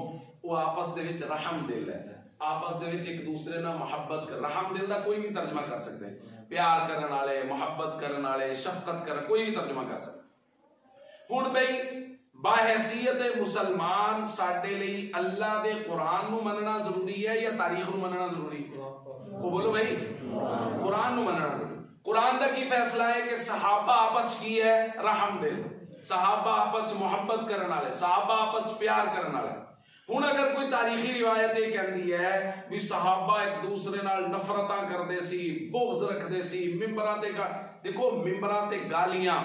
वो आपस दे विच रहम दिल है, आपस दे विच एक दूसरे नाल मुहब्बत कर। रहम दिल दा कोई भी तर्जमा कर सकते हैं, प्यार करने वाले, मुहब्बत करने वाले, शफकत कर, कोई भी तर्जमा कर सकते। हुण भाई बाहैसियत मुसलमान साडे लई अल्लाह दे कुरान नूं मनना जरूरी है या तारीख नूं मनना जरूरी है? वो बोलो भाई, कुरान नूं मनना जरूरी। कुरान का की फैसला है कि सहाबा आपस की है रहम दिल, सहाबा आपस मुहब्बत करने वाले, सहाबा आपस प्यार करने वाले। हुण अगर कोई तारीखी रिवायत ये कहती है भी सहाबा एक दूसरे नाल नफरतां करदे सी, बुग़्ज़ रखदे सी, मिंबरां ते देखो मिंबरां ते गालियां,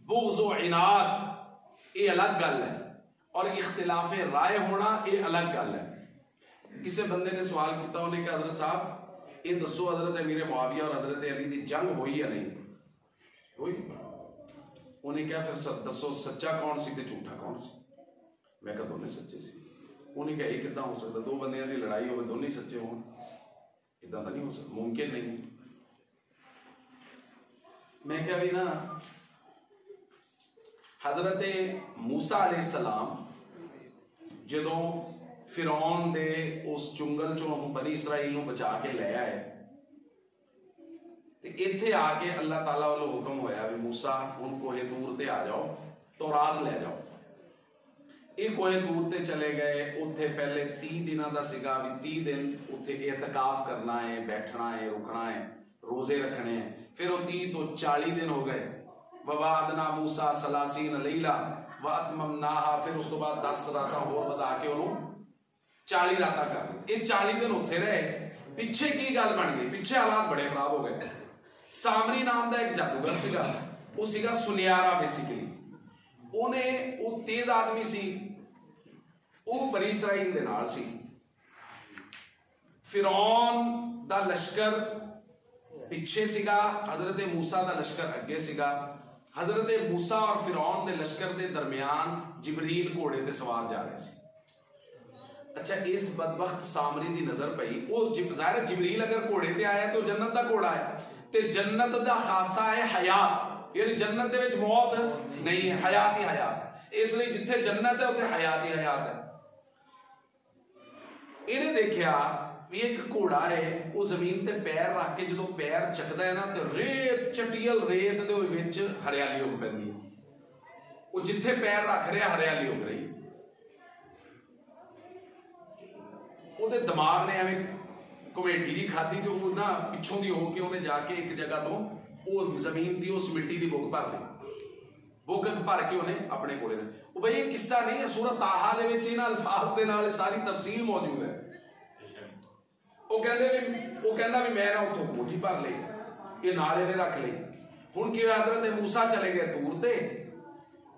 बुग़्ज़ व इनाद ये अलग गल है, और इख्तिलाफे राय होना ये अलग गल है। किसी बंदे ने सवाल किया, उन्हें कहा हज़रत साहब ये दसो हज़रत अमीर मुआविया और हज़रत अली की जंग हुई या नहीं हुई? उन्हें क्या फिर दसो सच्चा कौन सी ते झूठा कौन सी? मैं कहा दोनों सच्चे सी। उन्हें कहा किदा हो सकता, दो बंदियां की लड़ाई हो दोनों ही सच्चे हो? इदा तो नहीं हो सकता, मुमकिन नहीं। मैं क्या भी ना हजरत मूसा अलैहिस्सलाम जदों फिरौन दे उस चुंगल चों बनी इसराइल नूं बचा के ले आए ते इत्थे आके अल्लाह ताला वालों हुक्म होया भी मूसा हुण कोहे तूर ते आ जाओ, तौरात ले जाओ। ये कोहे तूर ते चले गए, उत्थे पहले 30 दिनों का सीगा भी 30 दिन उत्थे एहतिकाफ करना है, बैठना है, रुकना है, रोजे रखने हैं। फिर वो 30 तो 40 दिन हो गए। ववादना मूसा सलासीन लैला व अतममनाहा, फिर उस तो बाद 10 रातां होर वधा के उन्होंने 40 रातां कर। ये 40 दिन उत्थे रहे। पिछे की गल बन गई, पिछे हालात बड़े खराब हो गए। सामरी नाम का एक जादूगर सीगा, वो सीगा सुनियारा बेसिकली। उन्हें वो तेज आदमी सी, वो बनी इसराइल दे नाल सी। फिरौन दा लश्कर पिछे सीगा, हजरत मूसा दा लश्कर अगे सीगा। हजरत मूसा और फिरौन दे लश्कर दे दरमियान जिबरील घोड़े ते सवार जा रहे थे। अच्छा, इस बदबख्त सामरी दी नजर पई, वो ज़ाहिर जिबरील अगर घोड़े ते आया तो जन्नत दा घोड़ा है, ते जन्नत दा खासा है हयात, यानी जन्नत दे विच मौत नहीं है, हयात ही हयात। इसलिए जिथे जन्नत है उत्थे हयात ही हयात है। इन्हें देखा भी एक घोड़ा है, वो जमीन ते पैर रख के जो पैर चकदा है ना, तो रेत चटियल रेत दे विच हरियाली उग पैंदी है। वो जिथे पैर रख रहा हरियाली उग रही। ਉਹਦੇ दिमाग ने एवं कमेटी की खाधी जो ना पिछों की होके उन्हें जाके एक जगह तो वो जमीन की उस मिट्टी की बुक भर ली, बुक भर के उन्हें अपने कोले। भाई ये किस्सा नहीं है, सूरत ताहा दे विच इन्हां अल्फाज दे नाल सारी तफसील मौजूद है। वो कहंदा भी मैं ना उत्थों कोठी भर ली, ये नाल इहने रख ली। हुण कि हज़रत मूसा चले गए तूर ते,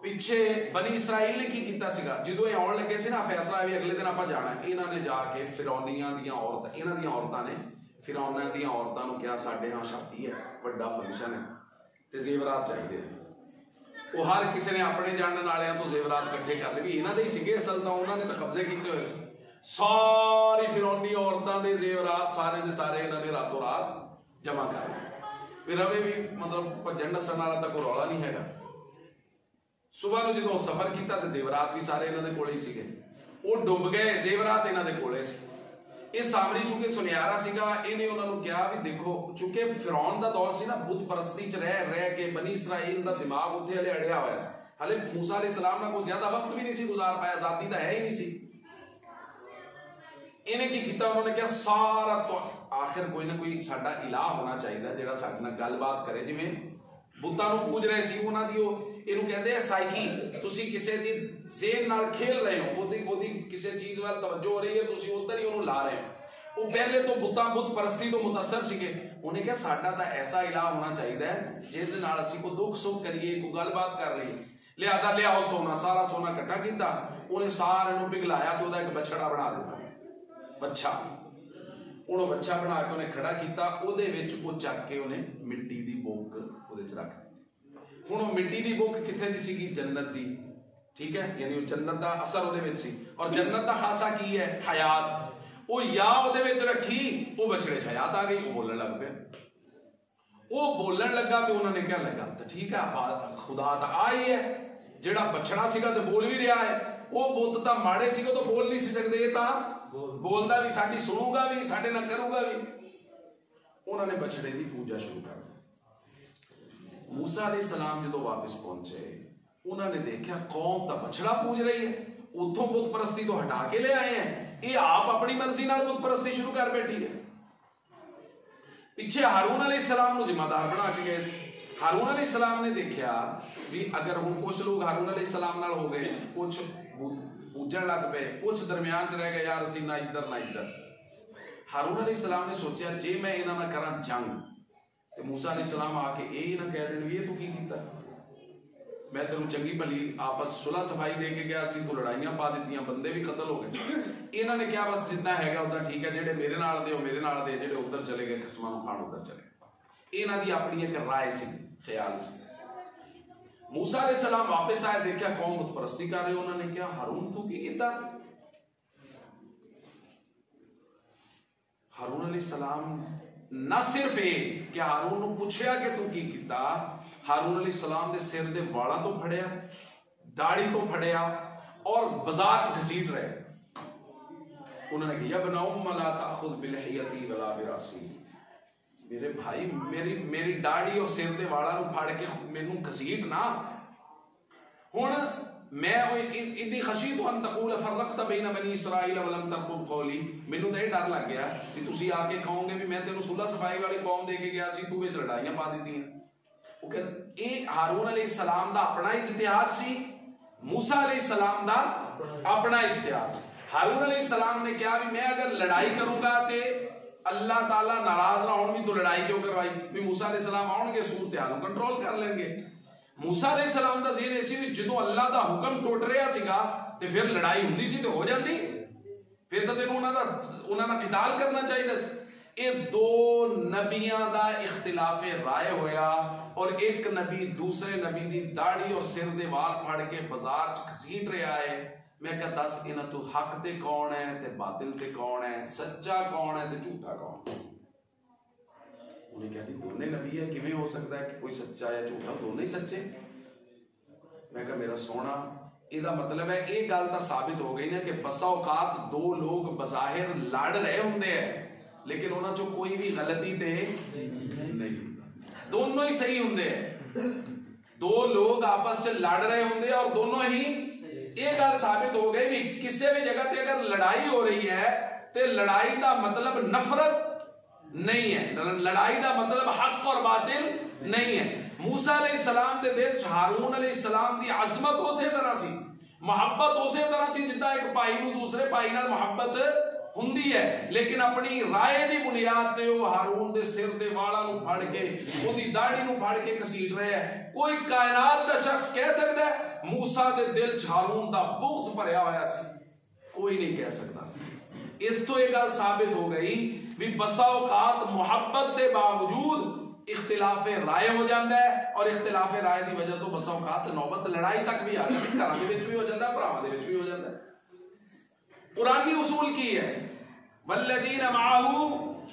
पिछे बनी इसराइल ने की कीता सीगा, जदों ये आउण लगे सी ना फैसला भी अगले दिन आपां जाना, इन्हां ने जाके फिरौनियां दीयां औरतां, इन्हां दीयां औरतां ने फिरौनां दीयां औरतां नूं कहा साडे हां शादी है, वड्डा फंक्शन है ते जेवरात चाहिए। वो हर किसी ने अपने जानने वालियां तो जेवरात इकट्ठे कर लए भी इन्हां दे ही सीगे, असल तां उन्हां ने तां कब्जे कीते होए सी। सारी फिरौनी औरतां दे जेवरात सारे दे सारे इन्हां ने रातों रात जमा कर लए। फिर अवे भी मतलब भजन नस्सण वाला तां कोई रौला नहीं हैगा। सुबह को जो सफर किया तो जेवरात भी सारे इन्होंने कोले ही सीगे, वो डुब गए, जेवरात इन्होंने कोले सी। ये सामरी चूंकि सुनियारा सीगा, इन्हें उन्होंने कहा भी देखो, चूंकि फिरौन का दौर सी ना, बुत परस्ती च रह के बनी इसराइल का दिमाग उत्थे हले अड़िया होया सी। हले मूसा अलैहिस्सलाम ना कोई ज्यादा वक्त भी नहीं सी गुजार पाया, आजादी तो है ही नहीं सी। इन्हें की किया, उन्होंने कहा सारा तो आखिर कोई ना कोई साडा इलाह होना चाहिए जिहड़ा साडे नाल गलबात करे। जिवें बुतां नूं पूज रहे सी, उन्हां दी इहनूं कहंदे आ साइकी, तुसीं किसी दी ज़हन नाल खेल रहे हो, ओदी किसी चीज़ वाल तवज्जो हो रही है, तुसीं उधर ही उहनूं ला रहे हो। वो पहले तो बुत परस्ती तो मुतासर सीगे। उन्हें कहा साडा तां ऐसा इलाह होना चाहिए जिस दे नाल असीं कोई दुख सुख करिए, कोई गलबात कर रही। लिहाजा लियाओ सोना, सारा सोना इकट्ठा किया, उन्हें सारे नूं पिघलाया तो उहदा एक बछड़ा बना दिता, बच्चा। उन्होंने बच्चा बना के उन्हें खड़ा किया, उहदे विच वो चक के उन्हें मिट्टी की बुक उहदे च रख दी। हुण मिट्टी की बुक कित्थे दी सीगी? जन्नत दी, ठीक है, यानी जन्नत का असर उहदे विच सी। और जन्नत का खासा की है? हयात। वो या उहदे विच रखी, वो बछड़े च हयात आ गई, वो बोलण लग पिया। वो बोलण लगा तो उन्होंने क्या लगा, तो ठीक है खुदा तो आ ही है, जिहड़ा बछड़ा सीगा तो बोल भी रहा है, वो बुत तां माड़े सीगे तो बोल नहीं सी सकदे, ये तां बोलदा भी, साडी सुनूगा भी, साडे नाल करूगा भी। उन्होंने बछड़े की पूजा शुरू कर दी। मूसा अलैहिस्सलाम जो वापस पहुंचे, उन्होंने देखा कौम तो बछड़ा पूज रही है, उतों बुत परस्ती तो हटा के ले आए हैं, ये आप अपनी मर्जी नाल बुत परस्ती शुरू कर बैठी है। पिछे हारून अलैहिस्सलाम को जिम्मेदार बना के गए। हारून अलैहिस्सलाम ने देखा भी अगर हुण कुछ लोग हारून अलैहिस्सलाम नाल हो गए, कुछ पूजन लग पे, कुछ दरम्यान च रह गए, यार असीं ना इधर ना इधर। हारून अलैहिस्सलाम ने सोचा जे मैं इन्हां नाल करां जंग ते मूसा अलैहिस्सलाम आके यही ना कह देण भी तू की कीता, मैं तेनू चंगी भली आपस सुलह सफाई दे के गया सी, तू लड़ाइयां पा दित्तियां, बंदे भी कतल हो गए। इन्हां ने क्या बस जितना हैगा उदा ठीक है, जेडे मेरे नाल दे मेरे नाल दे, जेडे उधर चले गए खसमां नूं खाण उधर चले। इन्हां दी अपनी एक राय सी, ख्याल सी। मूसा अलैहिस्सलाम वापस आए, देखा कौम बुतपरस्ती कर रहे, उन्होंने क्या हारून तू की कीता? हारून अलैहिस्सलाम ना सिर्फ ये कि हारून नूं पुछया कि तू की कीता, हारून अलैहिस्सलाम दे सिर दे वालों तो फड़िया, दाढ़ी तो फड़िया और बाजार च घसीट रहे। उन्होंने कहा बनाऊं मला ताखुद बिलहियती वला बिरासी, मेरे भाई मेरी दाढ़ी और सिर दे वालों फड़ के मैनू घसीट ना। हुण मैं इन्नी खशी तो अन तकूल फर्रक़त बैन बनी इसराइल वलम तरकुब कौली, मैनू तो यह डर लग गया कि तुसीं आके कहोगे भी मैं तेनू सुलह सफाई वाली कौम दे के गया सी, तू विच लड़ाइयां पा दित्तियां। वो कहते ये हारून अलैहिस्सलाम दा अपना इज्तिहाद सी, मूसा अलैहिस्सलाम दा अपना इज्तिहाद। हारून अलैहिस्सलाम ने कहा भी मैं अगर लड़ाई करूंगा ते अल्लाह ताला नाराज ना होण, भी तो लड़ाई क्यों करवाई, भी मूसा अलैहिस्सलाम आउणगे सूरत हाल नूं कंट्रोल कर लेंगे। मूसा अलैहिस्सलाम दा ज़हन ऐसी भी जदों अल्लाह दा हुक्म टुट रहा सीगा ते फिर लड़ाई हुंदी सी ते हो जाती, फिर तो तेनों उन्हां दा किताल करना चाहिए सी। ये दो नबियां दा इख्तिलाफे राय होया और एक नबी दूसरे नबी दी दाढ़ी और सिर दे वाल फाड़ के बाजार च घसीट रहा है। मैं कहा दस इन्हां तों हक ते कौन है ते बातिल ते कौन है, सच्चा कौन है ते झूठा कौन है? उन्हें कहती दोनों नबी है, किवें हो सकता है कि कोई सच्चा या झूठा, दोनों ही सच्चे। मैं कहा मेरा सोना, इसका मतलब है ये गल तो साबित हो गई ना कि बसा औकात दो लोग बज़ाहिर लड़ रहे होंगे लेकिन उन्हां चों कोई भी गलती ते नहीं, दोनों ही सही होंगे। दो लोग आपस च लड़ रहे होंगे और दोनों ही, ये गल साबित हो गई भी किसी भी जगह ते अगर लड़ाई हो रही है तो लड़ाई का मतलब नफरत नहीं है, लड़ाई का मतलब हक और बातिल नहीं है। मूसा अलैहिस्सलाम दे दिल च हारून अलैहिस्सलाम दी अजमत उसे तरह सी, मुहब्बत उसे तरह सी जिद्दां एक भाई नूं दूसरे भाई नाल मुहब्बत हुंदी है, लेकिन अपनी राय दी बुनियाद ते वो हारून दे सिर दे वालां नूं फड़ के ओदी दाढ़ी नूं फड़ के घसीट रहे है। कोई कायनात दा शख्स कह सकदा है मूसा दे दिल च हारून दा बुग़्ज़ भरिया होया सी? कोई नहीं कह सकता। इस तो एक गल साबित हो गई भी बसा औकात मुहब्बत के बावजूद इख्तिलाफे राय हो जाता है और इख्तिलाफे राय की वजह तो बसा औकात नौबत लड़ाई तक भी आ जाती, घरों के भी हो जाता है, भरावां दे विच भी हो जाता है। कुरानी उसूल की है वल्लज़ीना मअहू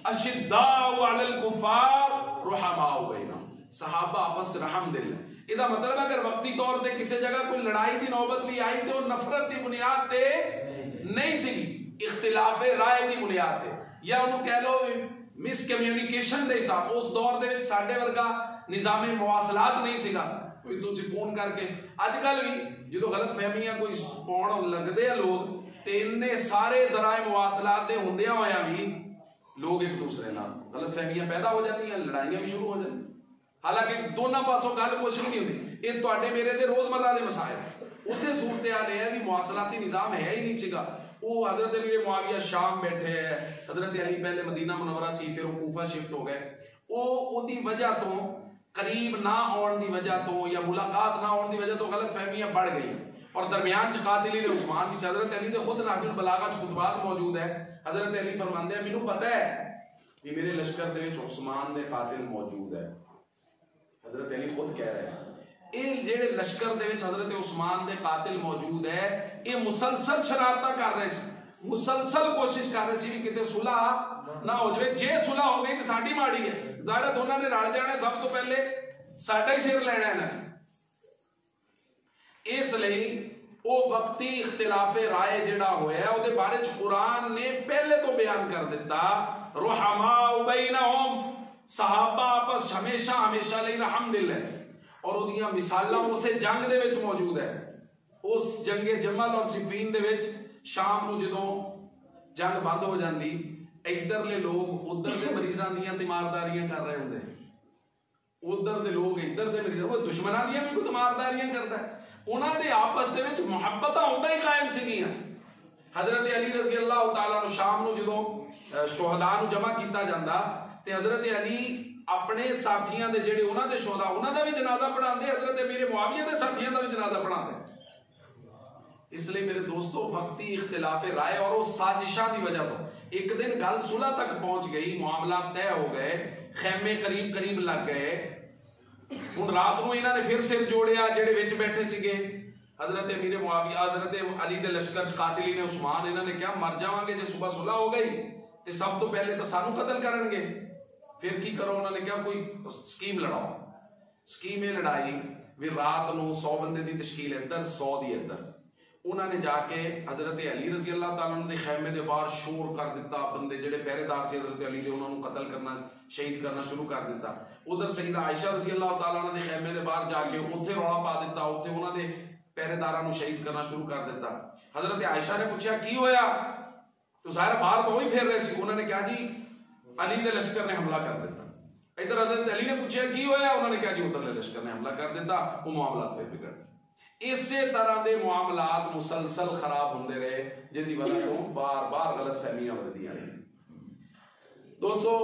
अशिद्दाउ अलल कुफ़ार रुहमाउ बैनहुम, सहाबा आपस रहमदिल। इसका मतलब अगर वक्ती तौर पर किसी जगह कोई लड़ाई की नौबत भी आई तो नफरत की बुनियाद ते नहीं सी, इख्तिलाफे राय की बुनियाद ते, या उन्होंने कह लो मिसकम्युनिकेशन के हिसाब। उस दौर के साडे वर्गा निजामे मवासलात नहीं सीगा, कोई तुझे फोन करके अजकल भी जो गलत फहमियां कोई पाउण लगते हैं लोग तो इन्ने सारे जराए मवासलात के होंदिया होया भी लोग एक दूसरे नाल गलत फहमियां पैदा हो जाती हैं, लड़ाइयां भी शुरू हो जाती। हालांकि दोनों पासों गल कुछ नहीं होती, ये तुहाडे मेरे दे रोजमर्रा के मसाइल। उत्थे सूरत हाल यह है भी मवासलाती निज़ाम है ही नहीं सीगा। वो हजरत अमीर मुआविया शाम बैठे है, हजरत अली पहले मदीना मुनव्वरा सी, फिर वो कूफा शिफ्ट हो गए। वो उदी वजह तो करीब ना आने की वजह तो या मुलाकात ना होने की वजह तो गलत फहमियां बढ़ गई और दरमियान च कातिल उस्मान भी, हजरत अली के खुद नाजुल बलागा च खुतबात मौजूद है। हजरत अली फरमाते हैं मैनू पता है कि मेरे लश्कर दे विच उस्मान दे कातिल मौजूद है। हजरत अली खुद कह रहे हैं ये जेड़े लश्कर दे विच हजरत उस्मान दे कातिल मौजूद है, ये मुसलसल शरारतां कर रहे सी, मुसलसल कोशिश कर रहे सी कि किते सुलह ना हो जाए। जे सुलह हो गई तो साडी माड़ी है, ज़ाहिर दोनों ने रल जाना, सब तो पहले साडा ही सिर लेना है। इसलिए वो वक्ती इख्तिलाफे राय जिहड़ा होया उहदे बारे च कुरान ने पहले तो बयान कर दिता रुहमाउ बैनहुम, सहाबा आपस हमेशा हमेशा लई रहमदिल है। और उहदियां मिसालां उसे जंग दे विच मौजूद है, उस जंगे जमल और सिफीन दे विच शाम नूं जदों जंग बंद हो जाती इधरले लोग उधर के मरीजों दी तीमारदारियां कर रहे होंगे, उधर के लोग इधर के मरीजों, वो दुश्मनों दी भी तीमारदारियां करता है। उन्होंने आपस दे विच मुहब्बत उदा ही कायम सीगियां। हजरत अली रज़ी अल्लाह तआला अन्हु शाम नूं जदों शुहदा नूं जमा किया जाता ते हजरत अली अपने साथियों के जिहड़े उन्हां दे शुहदा उन्हां दा भी जनाजा पढ़ाते, हजरत अमीर मुआविया के साथियों का भी जनाजा पढ़ाते। इसलिए मेरे दोस्तों वक्ती इख्तिलाफ राय और उस साजिशा की वजह तो एक दिन गल सुलह तक पहुंच गई, मामला तय हो गए, खैमे करीब करीब लग गए। हुण रात को इन्होंने फिर सिर जोड़िया, जेड़े विच बैठे सीगे हजरत अमीर मुआविया, हजरत अली दे लश्कर कातिली ने उस्मान, इन्होंने क्या मर जावांगे जे सुबह सुलह हो गई तो सब तो पहले तो सानू कतल करनगे, फिर की करो। उन्होंने क्या कोई स्कीम लड़ाओ। स्कीम ये लड़ाई भी रात को 100 बंदे की तश्कील इधर 100 दी इधर। उन्होंने जाके हजरत अली रज़ी अल्लाह तआला अन्हु दे खैमे दे बाहर शोर कर दिता, बंदे जेड़े पहरेदार से हजरत अली दे उन्होंने कतल करना शहीद करना शुरू कर दिता। उधर सईदा आयशा रज़ी अल्लाह तआला अन्हा दे खैमे दे बाहर जाके उत्थे रौला पा दिता, उत्थे उन्होंने पहरेदारां नूं शहीद करना शुरू कर दिता। हजरत आयशा ने पूछा की होया, तो ज़ाहिर बाहर तो वही फिर रहे सी। उन्होंने कहा जी अली दे लश्कर ने हमला कर दिता। इधर हजरत अली ने पूछा की होया, उन्होंने कहा जी उधरले लश्कर ने हमला कर दिता। वो मामला फिर बिगड़ गए। इसे तरह के मामलात मुसलसल खराब होंदे रहे, जिसकी वजह तो बार बार गलत फहमियां बढ़दियां रही। दोस्तों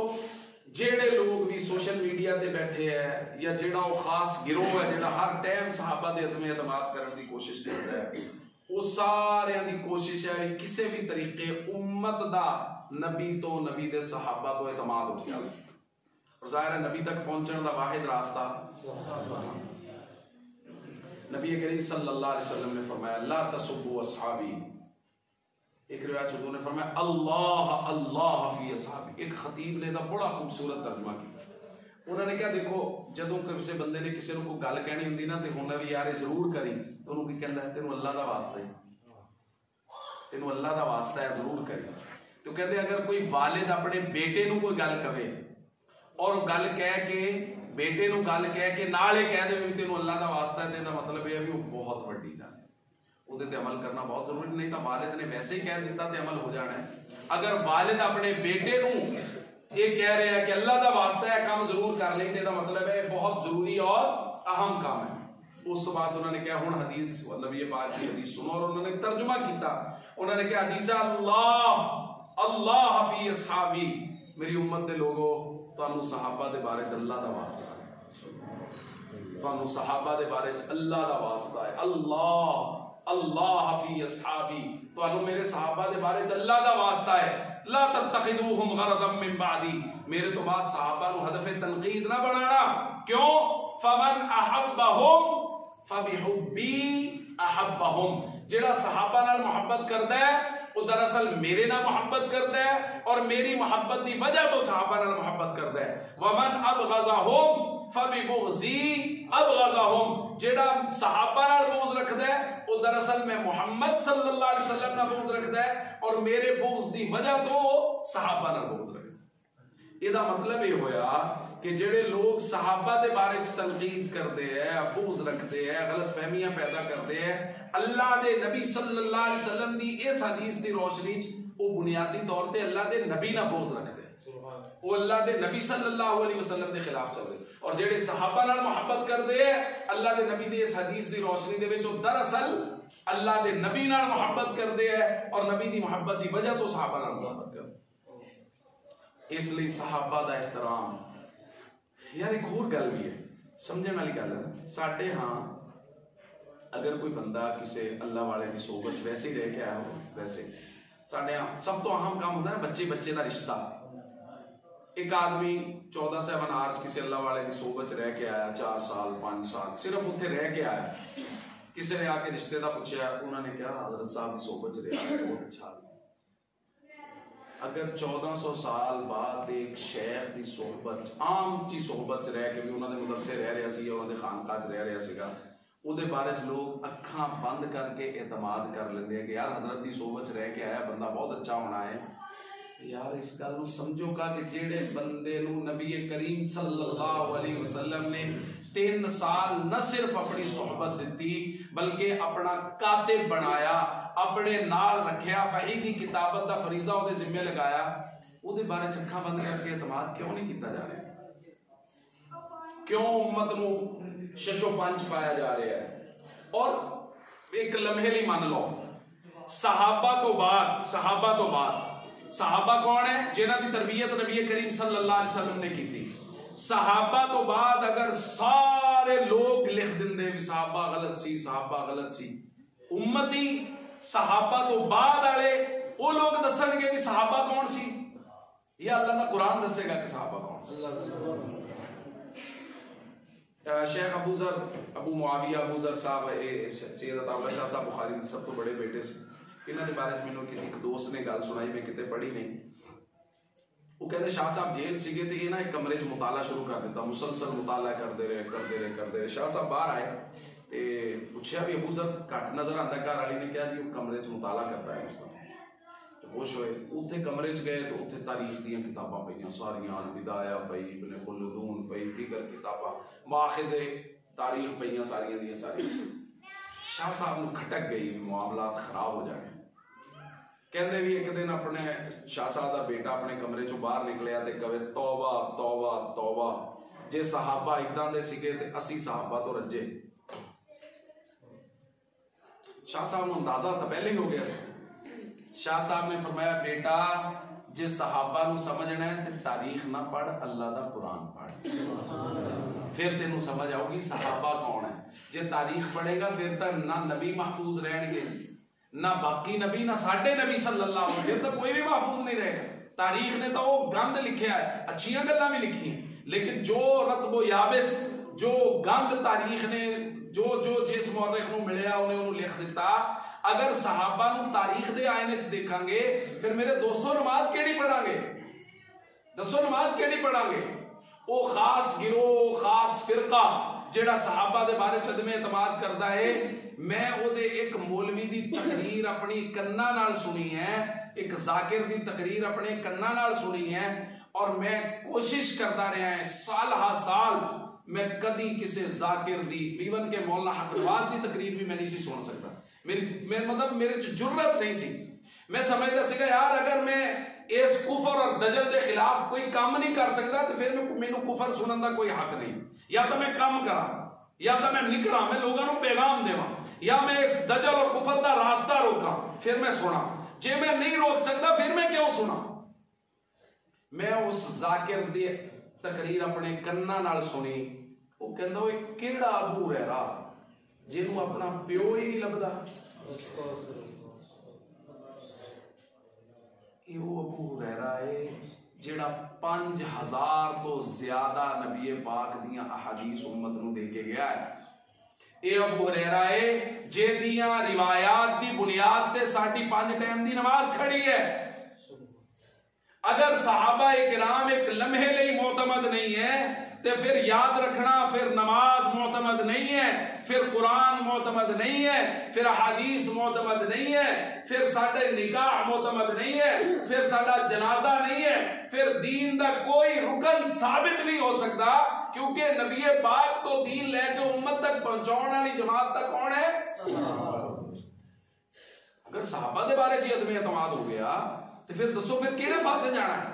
जेड़े लोग भी सोशल मीडिया ते बैठे है या जेड़ा वो खास गिरोह है जेड़ा हर टाइम सहाबा दे अदम एतमाद करने की कोशिश करता है, वो सारियां दी कोशिश है किसी भी तरीके उम्मत दा नबी तो नबी दे सहाबा तो एतमाद उठ जाए। और ज़ाहिर है नबी तक पहुंचने का वाहिद रास्ता नबी करीम सल्लल्लाहु अलैहि वसल्लम ने फरमाया ला तसुब्बु अस्हाबी। एक रिवायत ने फरमाया अल्लाह अल्लाह फी अस्हाबी। एक खतीब ने दा बड़ा खूबसूरत तर्जुमा किया। उन्होंने क्या देखो जदों किसी बंदे ने किसी को गल कहनी होंदी ना तो हुण भी यार जरूर करी, तो उन्होंने की कहंदा तेनू अल्लाह दा वास्ता है, तेनू अल्लाह दा वास्ता है जरूर करी। तो कहते अगर कोई वालिद अपने बेटे नू कोई गल कहे और गल कह के बेटे नू गल कह के नाल ही कह दे भी तेनू अल्लाह दा वास्ता है, तो मतलब यह है भी वो बहुत वड्डी गल है, उहदे ते अमल करना बहुत जरूरी। नहीं तो वालिद ने वैसे ही कह दिता तो अमल हो जाना है। अगर वालिद अपने बेटे नू ये कह रहे हैं कि अल्लाह दा वास्ता है काम जरूर कर ले, तो मतलब है बहुत जरूरी और अहम काम है। उस तो बाद उन्होंने क्या हुण हदीस मतलब ये बात की हदीस सुनो और उन्होंने तर्जुमा किया। उन्होंने क्या हदीस अल्लाह अल्लाह फी अस्हाबी, मेरी उम्मत दे लोगों तुहानू सहाबा दे बारे च अल्लाह दा वास्ता है, तुहानू सहाबा दे बारे च अल्लाह दा वास्ता है। अल्लाह अल्लाह फी अस्हाबी, तुहानू मेरे सहाबा दे बारे च अल्लाह दा वास्ता है। ला तत्तखिदूहुम गरदम मिन बादी, मेरे तो बाद सहाबा नू हदफ तनकीद ना बनाना। क्यों? फमन अहब्बहुम फबिहुब्बी अहब्बहुम, जेड़ा सहाबा नाल मोहब्बत करदा है वो दरअसल मेरे नाल मोहब्बत करदा है और मेरी मोहब्बत की वजह तो सहाबा नाल मोहब्बत करदा है। वमन अबगज़हुम फबिबुग़ज़ी अबगज़हुम, जेड़ा सहाबा नाल बुग़्ज़ रखदा है वो दरअसल मैं मोहम्मद सल्लल्लाहु अलैहि वसल्लम नाल बुग़्ज़ रखदा है और मेरे बुग़्ज़ की वजह तो सहाबा नाल बुग़्ज़ रखदा है। इसदा मतलब ये होया कि जेड़े लोग सहाबा के बारे में तनकीद करते हैं, बुग़्ज़ रखते हैं, गलत फहमियां पैदा करते हैं, अल्लाह के नबी सल्लल्लाहु अलैहि वसल्लम की इस हदीस की रोशनी वो बुनियादी तौर पर अल्लाह के नबी ना बुग़्ज़ रखते हैं, वो अल्लाह के नबी सल्लल्लाहु अलैहि वसल्लम के खिलाफ चल रहे। और जेड़े सहाबा नाल मोहब्बत करते हैं अल्लाह के नबी की इस हदीस की रोशनी दे विच दरअसल अल्लाह के नबी नाल मोहब्बत करते हैं और नबी की मोहब्बत की वजह तो सहाबा नाल मोहब्बत करते। इसलिए सहाबा का एहतराम यार एक होर गल भी है, समझने वाली गल है। साडे हाँ अगर कोई बंदा किसी अल्लाह वाले की सोबत वैसे ही रह के आया हो, वैसे साडे सब तो अहम काम होता है बच्चे बच्चे का रिश्ता। एक आदमी 14 से अनार किसी अल्लाह वाले की सोबत रह के आया 4 साल 5 साल सिर्फ उत्थे रह के आया, किसी ने आके रिश्ते का पूछा, उन्होंने क्या हजरत साहब की सोबत रहा बहुत अच्छा। अगर 1400 साल बाद एक शेख की सोहबत आम ची सोहबत रह के भी उन्होंने मदरसे रह रहा सी, उन्होंने खानकाज रह रहा सीगा, उहदे बारे च लोग अखां बंद करके एतमाद कर लेंदे हैं कि यार हजरत की सोहबत रह के आया बंदा बहुत अच्छा होना है। यार इस गल नूं समझो का कि जेड़े बंदे नूं नबी करीम सल्लल्लाहु अलैहि वसल्लम ने 3 साल न सिर्फ अपनी सोहबत दी बल्कि अपना कातिब बनाया, अपने नाल रखिया, वही की किताबत का फरीजा उहदे जिम्मे लगाया, ਉਹਦੇ ਬਾਰੇ ਅੱਖਾਂ ਬੰਦ ਕਰਕੇ ਇਤਮਾਦ ਕਿਉਂ नहीं किया जा रहा? क्यों उम्मत नूं शशो पंच पाया जा रहा है? और एक लम्हे लिए मान लो, सहाबा तो बाद सहाबा कौन है? जिन्हां दी तरबियत नबी करीम सल्लल्लाहु अलैहि वसल्लम ने की थी। सहाबा तो बाद अगर सारे लोग लिख देंगे भी सहाबा गलत सी, उम्मती सहाबा तो बाद वाले वो लोग दसणगे भी सहाबा कौन सी, या अल्लाह का कुरान दसेगा कि सहाबा कौन सी? शेख अबू मुआविया अबू जर साहब सैयद अताउल्लाह शाह साहब बुखारी के सब तो बड़े बेटे से, इन्हां दे बारे में मैनूं एक दोस्त ने गल सुनाई, मैं किते पढ़ी नहीं। वो कहते शाह साहब जेल सीगे ते इन्हां एक कमरे च मुताला शुरू कर दिता, मुसलसल मुताला करते रहे। शाह साहब बाहर आए ते पूछा भी अबू जर घट नजर आता? घर वाली ने कहा जी वो कमरे च मुताला करता है उस खुश होए। उत्थे कमरे च गए तो उत्थे तारीख दी किताबां पईयां सारियां, बिदाया पई, इब्ने खुल्दून पई, दीगर किताबां, माखिज़े तारीख पईयां सारियां दी सारियां। शाह साहब नूं खटक गई, मामलात खराब हो जाए। कहंदे भी एक दिन अपने शाह साहब दा बेटा अपने कमरे चों बाहर निकलिया ते कहे तौबा तौबा तौबा, जे सहाबा इदां दे सीगे ते असीं सहाबा तो रज्जे। शाह साहब नूं अंदाजा तां पहले ही हो गया सी। शाह साहब ने फरमाया बेटा जे सहाबा नूं समझना है ते तारीख ना पढ़, अल्लाह दा कुरान पढ़, फिर तेनू समझ आऊगी सहाबा कौन है। जे तारीख पढ़ेगा फिर तो ना नबी महफूज रहणगे, ना बाकी नबी, ना साडे नबी सल्लल्लाहु अलैहि वसल्लम, फिर तो कोई भी महफूज नहीं रहेगा। तारीख ने तो वो गंद लिखिया है, अच्छियां गल्लां भी लिखी, लेकिन जो रतबो याबिस, जो गंद तारीख ने जो जिस मौरख नूं मिलिया उन्हें उन्होंने लिख दिता। अगर सहाबा नूं तारीख दे आईने च देखांगे फिर मेरे दोस्तों नमाज केड़ी पढ़ांगे? दसो नमाज केड़ी पढ़ांगे? वो खास गिरोह, खास फिरका जेड़ा सहाबा दे बारे च अदमे एतमाद करदा है। मैं ओदे एक मौलवी दी तकरीर अपनी कन्ना नाल सुनी है, एक जाकिर दी तकरीर अपने कन्ना नाल सुनी है, और मैं कोशिश करता रहा है साल हा साल मैं कदी किसी जाकिर दी, इवन के मौलाना हक नवाज दी तकरीर भी मैं नहीं सी सुन सकता। मेरे च जुर्रत नहीं सी। मैं समझदा सीगा यार अगर मैं इस कुफर और दजल के खिलाफ कोई काम नहीं कर सकता तो फिर मैनू कुफर सुनने का कोई हक नहीं। या तो मैं काम करा, या तो मैं निकला, मैं लोगों को पैगाम देवा, या मैं इस दजल और कुफर का रास्ता रोका, फिर मैं सुना। जे मैं नहीं रोक सकता फिर मैं क्यों सुना? मैं उस जाकिर दी तकरीर अपने कन्ना नाल सुनी। वो कहंदा ओए किहड़ा अबू हुरैरा जिन्हों अपना प्यो ही नहीं लभदा, वो अबू हुरैरा है जिहड़ा 5000 तो ज्यादा नबी पाक दियां अहादीस उम्मत नूं दे के गया है। ये अबू हुरैरा है जिहदियां रिवायात दी बुनियाद ते साडी 5 टाइम दी नमाज खड़ी है। अगर सहाबा इकराम एक लम्हे लिए मोतमद नहीं है तो फिर याद रखना, फिर नमाज मोतमद नहीं है, फिर कुरान मोतमद नहीं है, फिर हदीस मोतमद नहीं है, फिर साडे निकाह मोतमद नहीं है, फिर साडा जनाजा नहीं है, फिर दीन दा कोई रुकन साबित नहीं हो सकता, क्योंकि नबी पाक तो दीन लेके उम्मत तक पहुंचाने वाली जमात तक कौन है? अगर सहाबा दे बारे च अदमे एतमाद हो गया तो फिर दसो फिर किहड़े पासे जाना है?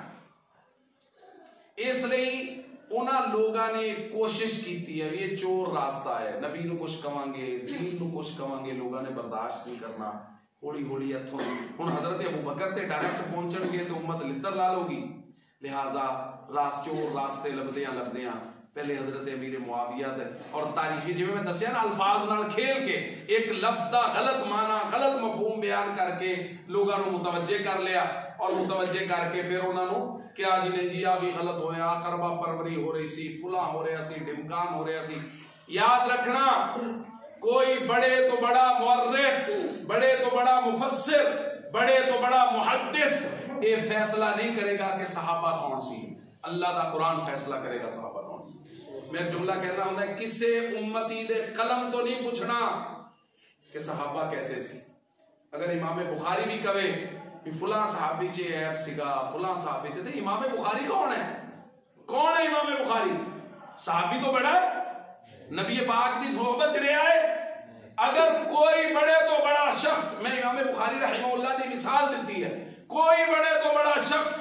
इसलिए उन्होंने लोगों ने कोशिश की है ये चोर रास्ता है, नबी नूं कुछ कवांगे, दीन नूं कुछ कवांगे, लोगों ने बर्दाश्त नहीं करना। हौली हौली इत्थों हुण हजरत अबू बकर ते डायरेक्ट पहुंचणगे तो उम्मत लिद्दर ला लोगी, लिहाजा चोर रास्ते लभदियां पहले हजरत अमीर मुआविया और तारीखी जिवें मैं दस्सिया ना अल्फाज नाल खेल के एक लफ्ज का गलत माना, गलत मफहूम बयान करके लोगों को मुतवज्जे कर लिया, और मुतवज्जे करके फिर उन्होंने क्या जी ने जी आ भी गलत होया, करबा परवरी हो रही सी, फुला हो रहा सी, डिमकान हो रहा सी। याद रखना कोई बड़े तो बड़ा मुअर्रिख, बड़े तो बड़ा मुफस्सिर, बड़े तो बड़ा मुहद्दिस ये फैसला नहीं करेगा कि सहाबा कौन सी, अल्लाह दा कुरान फैसला करेगा सहाबा कौन सी। मैं जुमला कहना होता है किसे उम्मती दे कलम तो नहीं पूछना कि सहाबा कैसे सी। अगर इमाम बुखारी भी कहे फुला सहाबी च ऐब सीगा, फुला सहाबी च, तो इमाम बुखारी कौन है? कौन है इमाम बुखारी? सहाबी तो बड़ा नबी पाक दी सोहबत च रहा है। अगर कोई बड़े तो बड़ा शख्स, मैं इमाम बुखारी रहमहुल्लाह दी मिसाल दी है, कोई बड़े तो बड़ा शख्स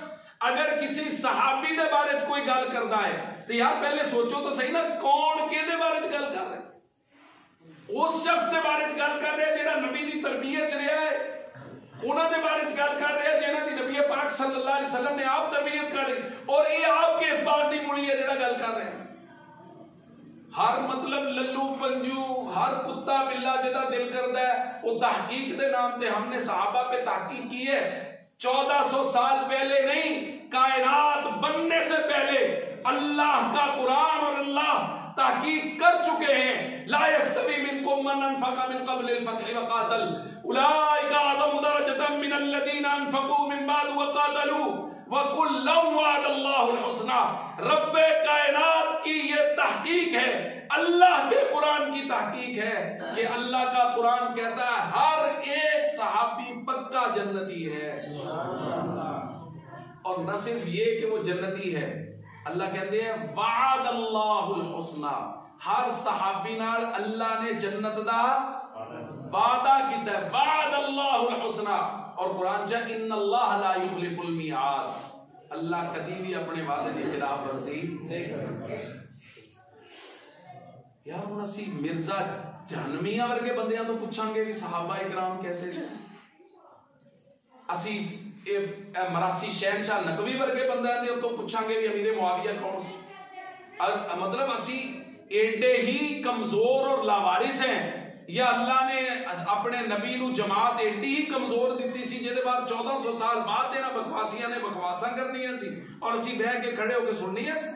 अगर किसी सहाबी दे बारे च कोई गल करता है तो यार पहले सोचो तो सही ना, कौन किहदे बारे च गल कर रहा है? उस शख्स के बारे च गल कर रहा है जिहड़ा नबी दी तरबियत च रहा है, उन्हां दे बारे च गल कर रहा है जिन्हां दी नबी पाक सल्लल्लाहु अलैहि वसल्लम ने आप तरबियत करी, और ये आपके इस बात दी मुड़ी है जिहड़ा गल कर रहे हैं। हर मतलब लल्लू पंजू, हर कुत्ता बिल्ला जिहदा दिल करदा है वो तहकीक दे नाम पे, हमने सहाबा पे तहकीक की है 1400 साल पहले नहीं, कायनात बनने से पहले अल्लाह का कुरान और अल्लाह तहकीक कर चुके हैं। ला यस्तवी मिनकुम मन अनफक़ मिन क़ब्ल अल-फ़त्ह व क़ातल उलाइका अअज़मु दरजतन मिन अल्लज़ीना अनफ़क़ू मिन बाद व क़ातलू व कुल्लन वअदल्लाहुल हुस्ना। रब्बे कायनात की ये तहकीक है, अल्लाह के कुरान की तहकीक है कि अल्लाह का कुरान कहता है हर एक सहाबी पक्का जन्नती है। और न सिर्फ ये कि वो जन्नती है, अल्लाह कहते हैं वअदल्लाहुल हुस्ना, हर सहाबी नाल अल्लाह ने जन्नत दा वादा कीता है, वअदल्लाहुल हुस्ना। और कुरान च इन्नल्लाह ला युखलिफुल मिआद, अल्लाह कभी भी अपने वादे की खिलाफ वर्जी नहीं करता। यार हुण असी मिर्जा जहनमिया वर्गे बंदियां तो पूछांगे भी सहाबा इकराम कैसे से, असी मरासी शहनशाह नकवी वर्गे बंदियां दे तो पूछांगे भी अमीर मुआविया कौन सी। मतलब असी एडे ही कमजोर और लावारिस हैं, या अल्लाह ने अपने नबी नू जमात एडी ही कमजोर दी सी जिहदे बाद 1400 साल बाद देना बकवासियां ने बकवासा करनियां सी और असी बह के खड़े होकर सुननियां सी।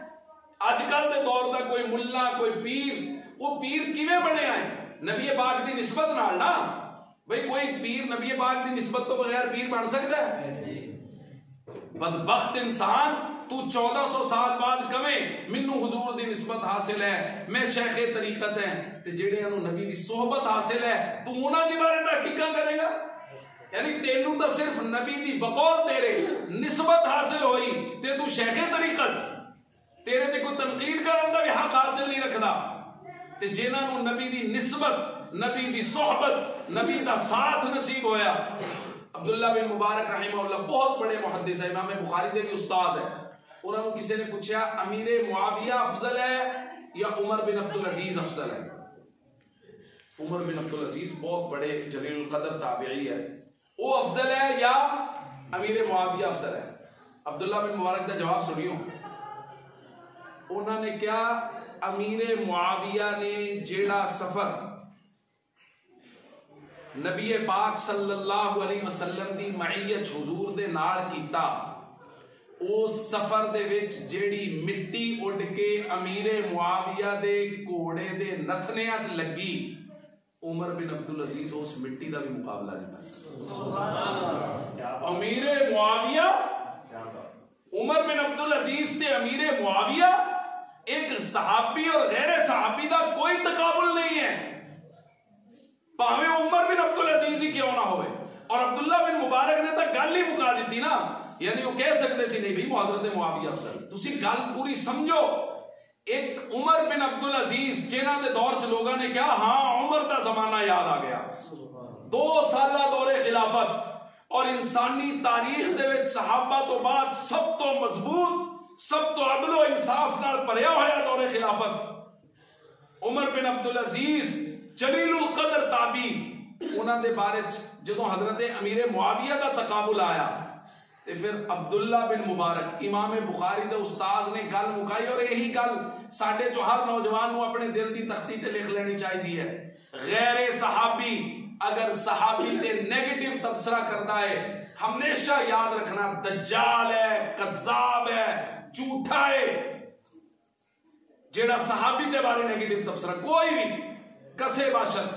अजकल दे दौर दा कोई मुल्ला कोई पीर, वो पीर किवें बने आए? नबी पाक दी निस्बत नाल ना। भाई कोई पीर नबी पाक दी निस्बत तो बगैर पीर बन सकता है? बदबख्त इंसान, तू 1400 साल बाद कवे मैनू हुजूर दी निस्बत हासिल है, मैं शेखे तरीकत है, ते जेड़े नबी दी सोहबत हासिल है तू उन्हां दे बारे तहकीकां करेगा? यानी तेनू तो सिर्फ नबी दी बकौल तेरे निस्बत हासिल होई ते तू शेखे तरीकत, तेरे ते कोई तनकीद करन दा भी हक हासिल नहीं रखदा। ते जिन्हां नू नबी दी निस्बत, नबी दी सोहबत, नबी दा साथ नसीब होया, अब्दुल्ला बिन मुबारक रहमहुल्लाह बहुत बड़े मुहद्दिस है, इमाम बुखारी दे भी उस्ताद है। उन्होंने किसी ने पूछा अमीर मुआविया अफजल है या उमर बिन अब्दुल अजीज अफजल है? उमर बिन अब्दुल अजीज बहुत बड़े जलील कदर ताबई है, वो अफजल है या अमीर मुआविया अफजल है? अब्दुल्ला बिन मुबारक का जवाब सुनियो। उन्होंने क्या, अमीर मुआविया ने जेड़ा सफर नबी पाक सल्लल्लाहु अलैहि वसल्लम दी मईयत हुजूर दे नाल कीता, उस सफर दे विच जेड़ी मिट्टी उड़ के अमीर मुआविया दे घोड़े दे नथनियां च लगी, उमर बिन अब्दुल अजीज उस मिट्टी का भी मुकाबला नहीं कर सकता। अमीर मुआविया, उमर बिन अब्दुल अजीज ते अमीर मुआविया, एक सहाबी और गैर सहाबी का कोई तकाबुल नहीं है, भावे उमर बिन अब्दुल अजीज ही क्यों ना होवे। और अब्दुल्ला बिन मुबारक ने तो गल ही मुका दी ना, यानी वो कह सकते सी नहीं भाई मुहदरत मुआविया अफसल, तुसी गल पूरी समझो। एक उमर बिन अब्दुल अजीज जिन्हां दे दौर च लोगों ने कहा हाँ उमर का जमाना याद आ गया, 2 साला दौरे खिलाफत और इंसानी तारीख दे विच सहाबा तो बाद सब तो मजबूत, सब तो अदल व इंसाफ नाल भरिया होया दौरे खिलाफत। उमर बिन अब्दुल अजीज जलीलुल कदर ताबी, उन्हां दे बारे जदों हजरत अमीर मुआविया का तकाबुल आया ते फिर अब्दुल्ला बिन मुबारक इमाम बुखारी दे उस्ताद ने गल मुकाई। और यही गल साडे चो हर नौजवान नूं अपने दिल दी तख्ती ते लिख लेनी चाहिदी है। गैर सहाबी अगर सहाबी ते नेगेटिव तबसरा करता है, हमेशा याद रखना दज्जाल है, कज़्ज़ाब है, झूठा है। जेड़ा सहाबी दे बारे नेगेटिव तबसरा कोई भी कसे बाशत,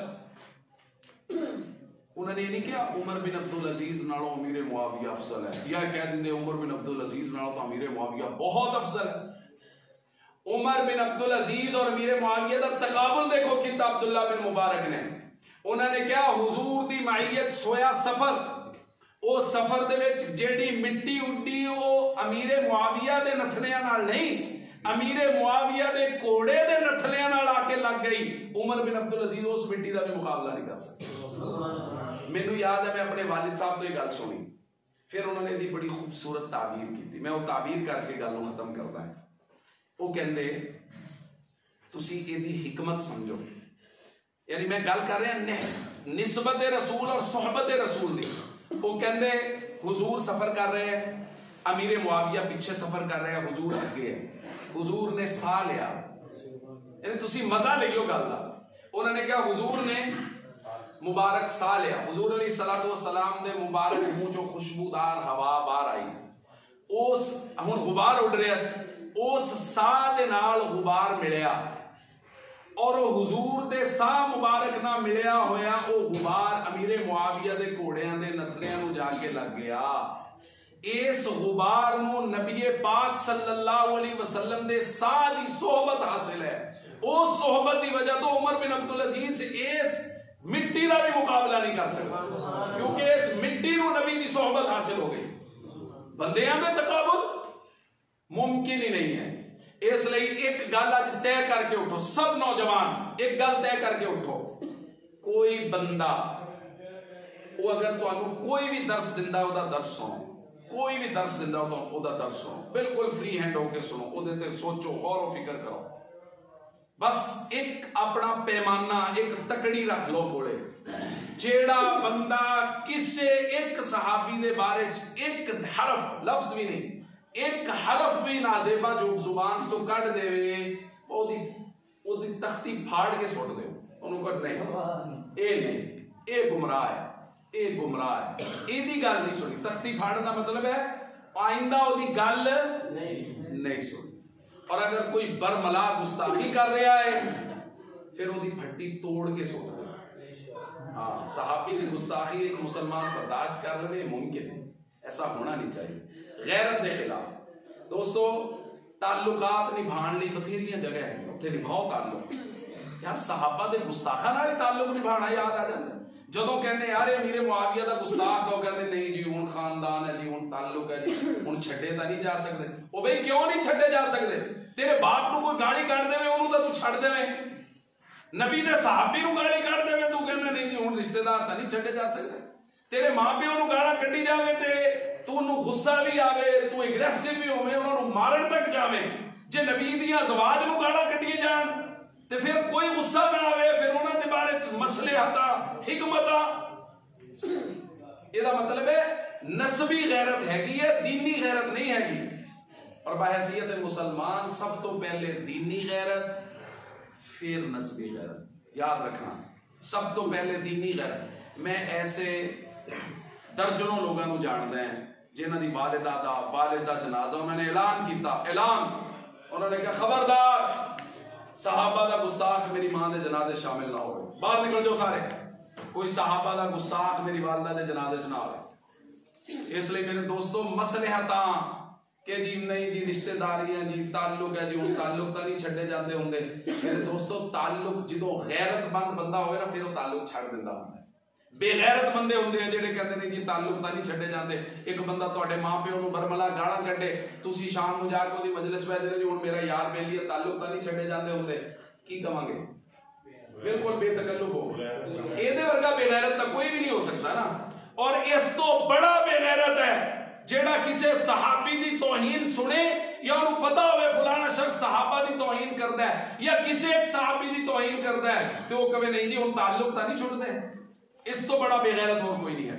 उन्होंने नहीं कहा उमर बिन अब्दुल अजीज नालों अमीर मुआविया अफसल है, या कह देंगे उमर बिन अब्दुल अजीज नालों तो अमीर मुआविया बहुत अफसल है। उमर बिन अब्दुल अजीज और अमीर मुआविया का तकाबुल देखो कितना अब्दुल्ला बिन मुबारक ने, उन्होंने क्या हुजूर दी मईयत सोया सफर, ओ सफर दे विच जेड़ी मिट्टी उड्डी ओ अमीर मुआविया दे नथलियां नाल नहीं, अमीर मुआविया दे घोड़े दे नथलियां नाल आके लग गई। उमर बिन अब्दुल अजीज उस मिट्टी का भी मुकाबला नहीं कर सकते। मैनू याद है मैं अपने वालिद साहब तो ये गल सुनी, फिर उन्होंने इहदी बड़ी खूबसूरत ताबीर की, मैं वो ताबीर करके गल नूं खत्म करदा है। वो कहंदे तुसी इहदी हिकमत समझो, यानी मैं गल कर रहा निस्बत रसूल और सोहबत रसूल दी। वो कहंदे हुजूर सफर कर रहे हैं, अमीर मुआविया पीछे सफर कर रहे हैं, हुजूर अगे है, हुजूर ने साह लिया, यानी तुसी मजा लियो गल दा। उन्होंने कहा हुजूर ने मुबारक साह लिया, हुजूर अलैहिस्सलातु वस्सलाम दे मुबारक मुंह चो खुशबूदार हवा बाहर आई, उस हुण गुबार उड़ रहा सी, उस साह दे नाल गुबार मिलिया और हुजूर दे साह मुबारक ना मिलिया होया वो गुबार अमीरे मुआविया दे घोड़ियां दे नथलियां नूं जाके लग गया। इस गुबार नूं नबी पाक सल्लल्लाहु अलैहि वसल्लम दे साह दी सोहबत हासिल है। उस सोहबत की वजह तो उमर बिन अब्दुल अजीज इस मिट्टी का भी मुकाबला नहीं कर सकता, क्योंकि इस मिट्टी नूं नबी दी सोहबत हासिल हो गई। बंदियां दे तकाबुल मुमकिन ही नहीं है। इसलिए एक गल अज तय करके उठो, सब नौजवान एक गल तय करके उठो, कोई बंदा वो अगर तुहानू कोई भी दर्स दिंदा ओदा दर्स सुनो, कोई भी दर्स दिंदा ओदा दर्स सुनो, बिल्कुल फ्री हैंड होके सुनो, ओदे ते सोचो, गौर फिक्र करो। बस एक अपना पैमाना एक तकड़ी रख लो कोले, जेड़ा बंदा किसे एक सहाबी दे बारे एक हरफ लफ्ज भी नहीं, एक हरफ भी नाजेबा जो जुबान तो कट देवे, ओदी तख्ती फाड़ के सुट दे, उन्होंने कट नहीं, ए नहीं, ए गुमराह है, ए गुमराह है, एदी गल नहीं सुनी। तख्ती फाड़न का मतलब है आइंदा ओदी गल नहीं सुनी। और अगर कोई बरमला गुस्ताखी कर रहा है फिर ओदी फट्टी तोड़ के सुट दे। हाँ, सहाबी की गुस्ताखी एक मुसलमान बर्दाश्त कर ले, मुमकिन है, ऐसा होना नहीं चाहिए। गैरत के खिलाफ दोस्तों ताल्लुकात निभाने लिए बथेरियां जगह है, उत्थे निभाओ ताल्लुक। यार सहाबा दे गुस्ताखा नाल ही ताल्लुक निभाना याद आ जाता है। जदों कहने यार अमीर मुआविया दा गुस्ताख हो, कहते नहीं जी हुण खानदान है जी, हुण ताल्लुक है जी, हुण छड्डे तां नहीं जा सकदे। ओ बई क्यों नहीं छड्डे जा सकदे? तेरे बाप नूं कोई गाली कढ देवे ओनू तां तू छड्ड देवे, नबी दे सहाबी नूं गाली कढ देवे तू कहना नहीं जी हुण रिश्तेदार तां नहीं छड्डे जा सकदे। तेरे मां प्यो नूं गालां कड्डी जावे ते तू उन्नू गुस्सा भी आवे, तू एग्रेसिव भी होवे, उन्हां नूं मारन तक जावे, जे नबी दियां ज़वाज नूं गालां कड्डी जाण ते फिर कोई गुस्सा ना आवे, फिर उन्हां दे बारे च मसलिहतां हिकमतां। इहदा मतलब है नस्बी गैरत हैगी है, दीनी गैरत नहीं हैगी। और बहैसियत मुसलमान सब तो पहले दीनी गैरत फिर नस्बी गैरत, याद रखना, सब तो पहले दीनी गैरत। मैं ऐसे दर्जनों लोगों को जानता है जिन्हों की वालिदा जनाजा उन्होंने ऐलान किया, उन्होंने कहा खबरदार सहाबा दा गुस्ताख मेरी मां दे जनाजे शामिल ना हो, बाहर निकल जाओ सारे, कोई सहाबा दा गुस्ताख मेरी वालिदा दे जनाजे च ना आवे। इसलिए मेरे दोस्तों मसलिहतां कि जी नहीं जी रिश्तेदारियां जी ताल्लुक है जी, उन ताल्लुक तां नहीं छड्डे जांदे हुंदे। मेरे दोस्तों ताल्लुक जदों गैरतमंद बंदा होवे ना फिर वो ताल्लुक छड्ड दिंदा हुंदा। बेगैरत बंदे होंदे हैं जेडे कहते ने जी ताल्लुक तां नहीं छड्डे जांदे। एक बंदा तुहाडे मां प्यो नूं बरमला गालां कड्डे, तुसीं शाम नूं जाके ओदी मजलिस बैठ जाओ जी हुण मेरा यार बेली है, ताल्लुक तां नहीं छड्डे जांदे हुंदे, की कवांगे? बिल्कुल बेतकल्लुफ हो। इहदे वर्गा बेगैरत तां कोई भी नहीं हो सकता ना। और इस तो बड़ा बेगैरत है जेड़ा किसी सहाबी दी तौहीन सुने या उन्हें पता होवे फलाना शख्स सहाबा दी तौहीन करता है या किसी एक सहाबी दी तौहीन करता है तो वो कहे नहीं जी उन ताल्लुक तां नहीं छुड़दे। इस तो बड़ा बेगैरत और कोई नहीं है।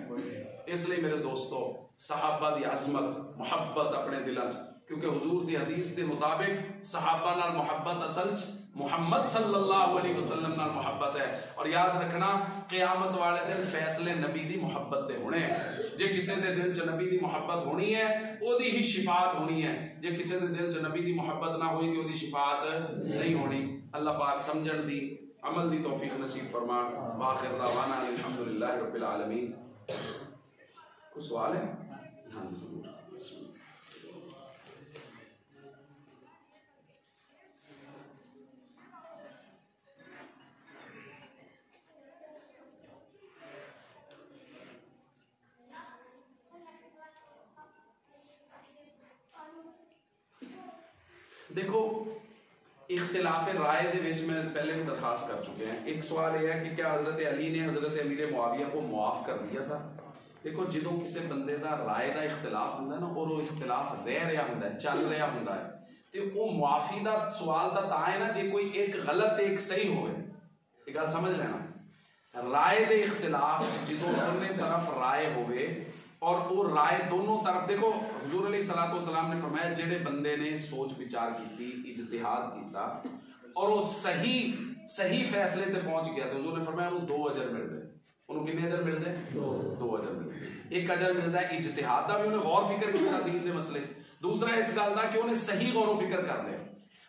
इसलिए मेरे दोस्तों सहाबा दी अजमत मुहब्बत अपने दिलों, क्योंकि हुजूर दी हदीस के मुताबिक सहाबा नाल मुहब्बत असल मुहम्मद सल्लल्लाहु अलैहि वसल्लम नाल मुहब्बत है। और याद रखना क़यामत वाले दिन फैसले नबी दी मुहब्बत दे होने हैं। जे किसी दे दिल च नबी दी मुहब्बत होनी है ओदी ही शिफात होनी है, जे किसी दे दिल च नबी दी मुहब्बत ना होई ओदी शिफात नहीं होनी। अल्लाह पाक समझण दी अमल दी तौफीक नसीब फरमान। आखिर दावाना अल्हम्दुलिल्लाहि रब्बिल आलमीन। कोई सवाल है? हाँ जी जरूर। देखो इख्तिलाफ राय दे विच मैं पहले भी दरखास्त कर चुके हैं। एक सवाल यह है कि क्या हजरत अली ने हजरत अमीर मुआविया को मुआफ कर दिया था? देखो जो किसी बंदे का राय का इख्तिलाफ होंगे ना और वो इख्तिलाफ रह रहा होंगे चल रहा होंगे तो वो मुआफी का सवाल तो है ना जो कोई एक गलत एक सही हो गल समझ लेना राय के इख्तिलाफ जो दोनों तरफ राय होवे और वो राय दोनों तरफ देखो हुजूर अलैहिस्सलाम ने फरमाया जेड़े बंदे ने सोच विचार की इज्तिहाद किया और वो सही सही फैसले ते पहुंच गया तो हुजूर ने फरमाया उन्हें 2 अजर मिलते उन्हें कितने अजर मिलते 2 अजर मिलते एक अजर मिलता है इज्तिहाद का भी उन्हें गौर फिक्र किया दीन के मसले दूसरा इस गल का कि उन्हें सही गौर फिक्र कर लिया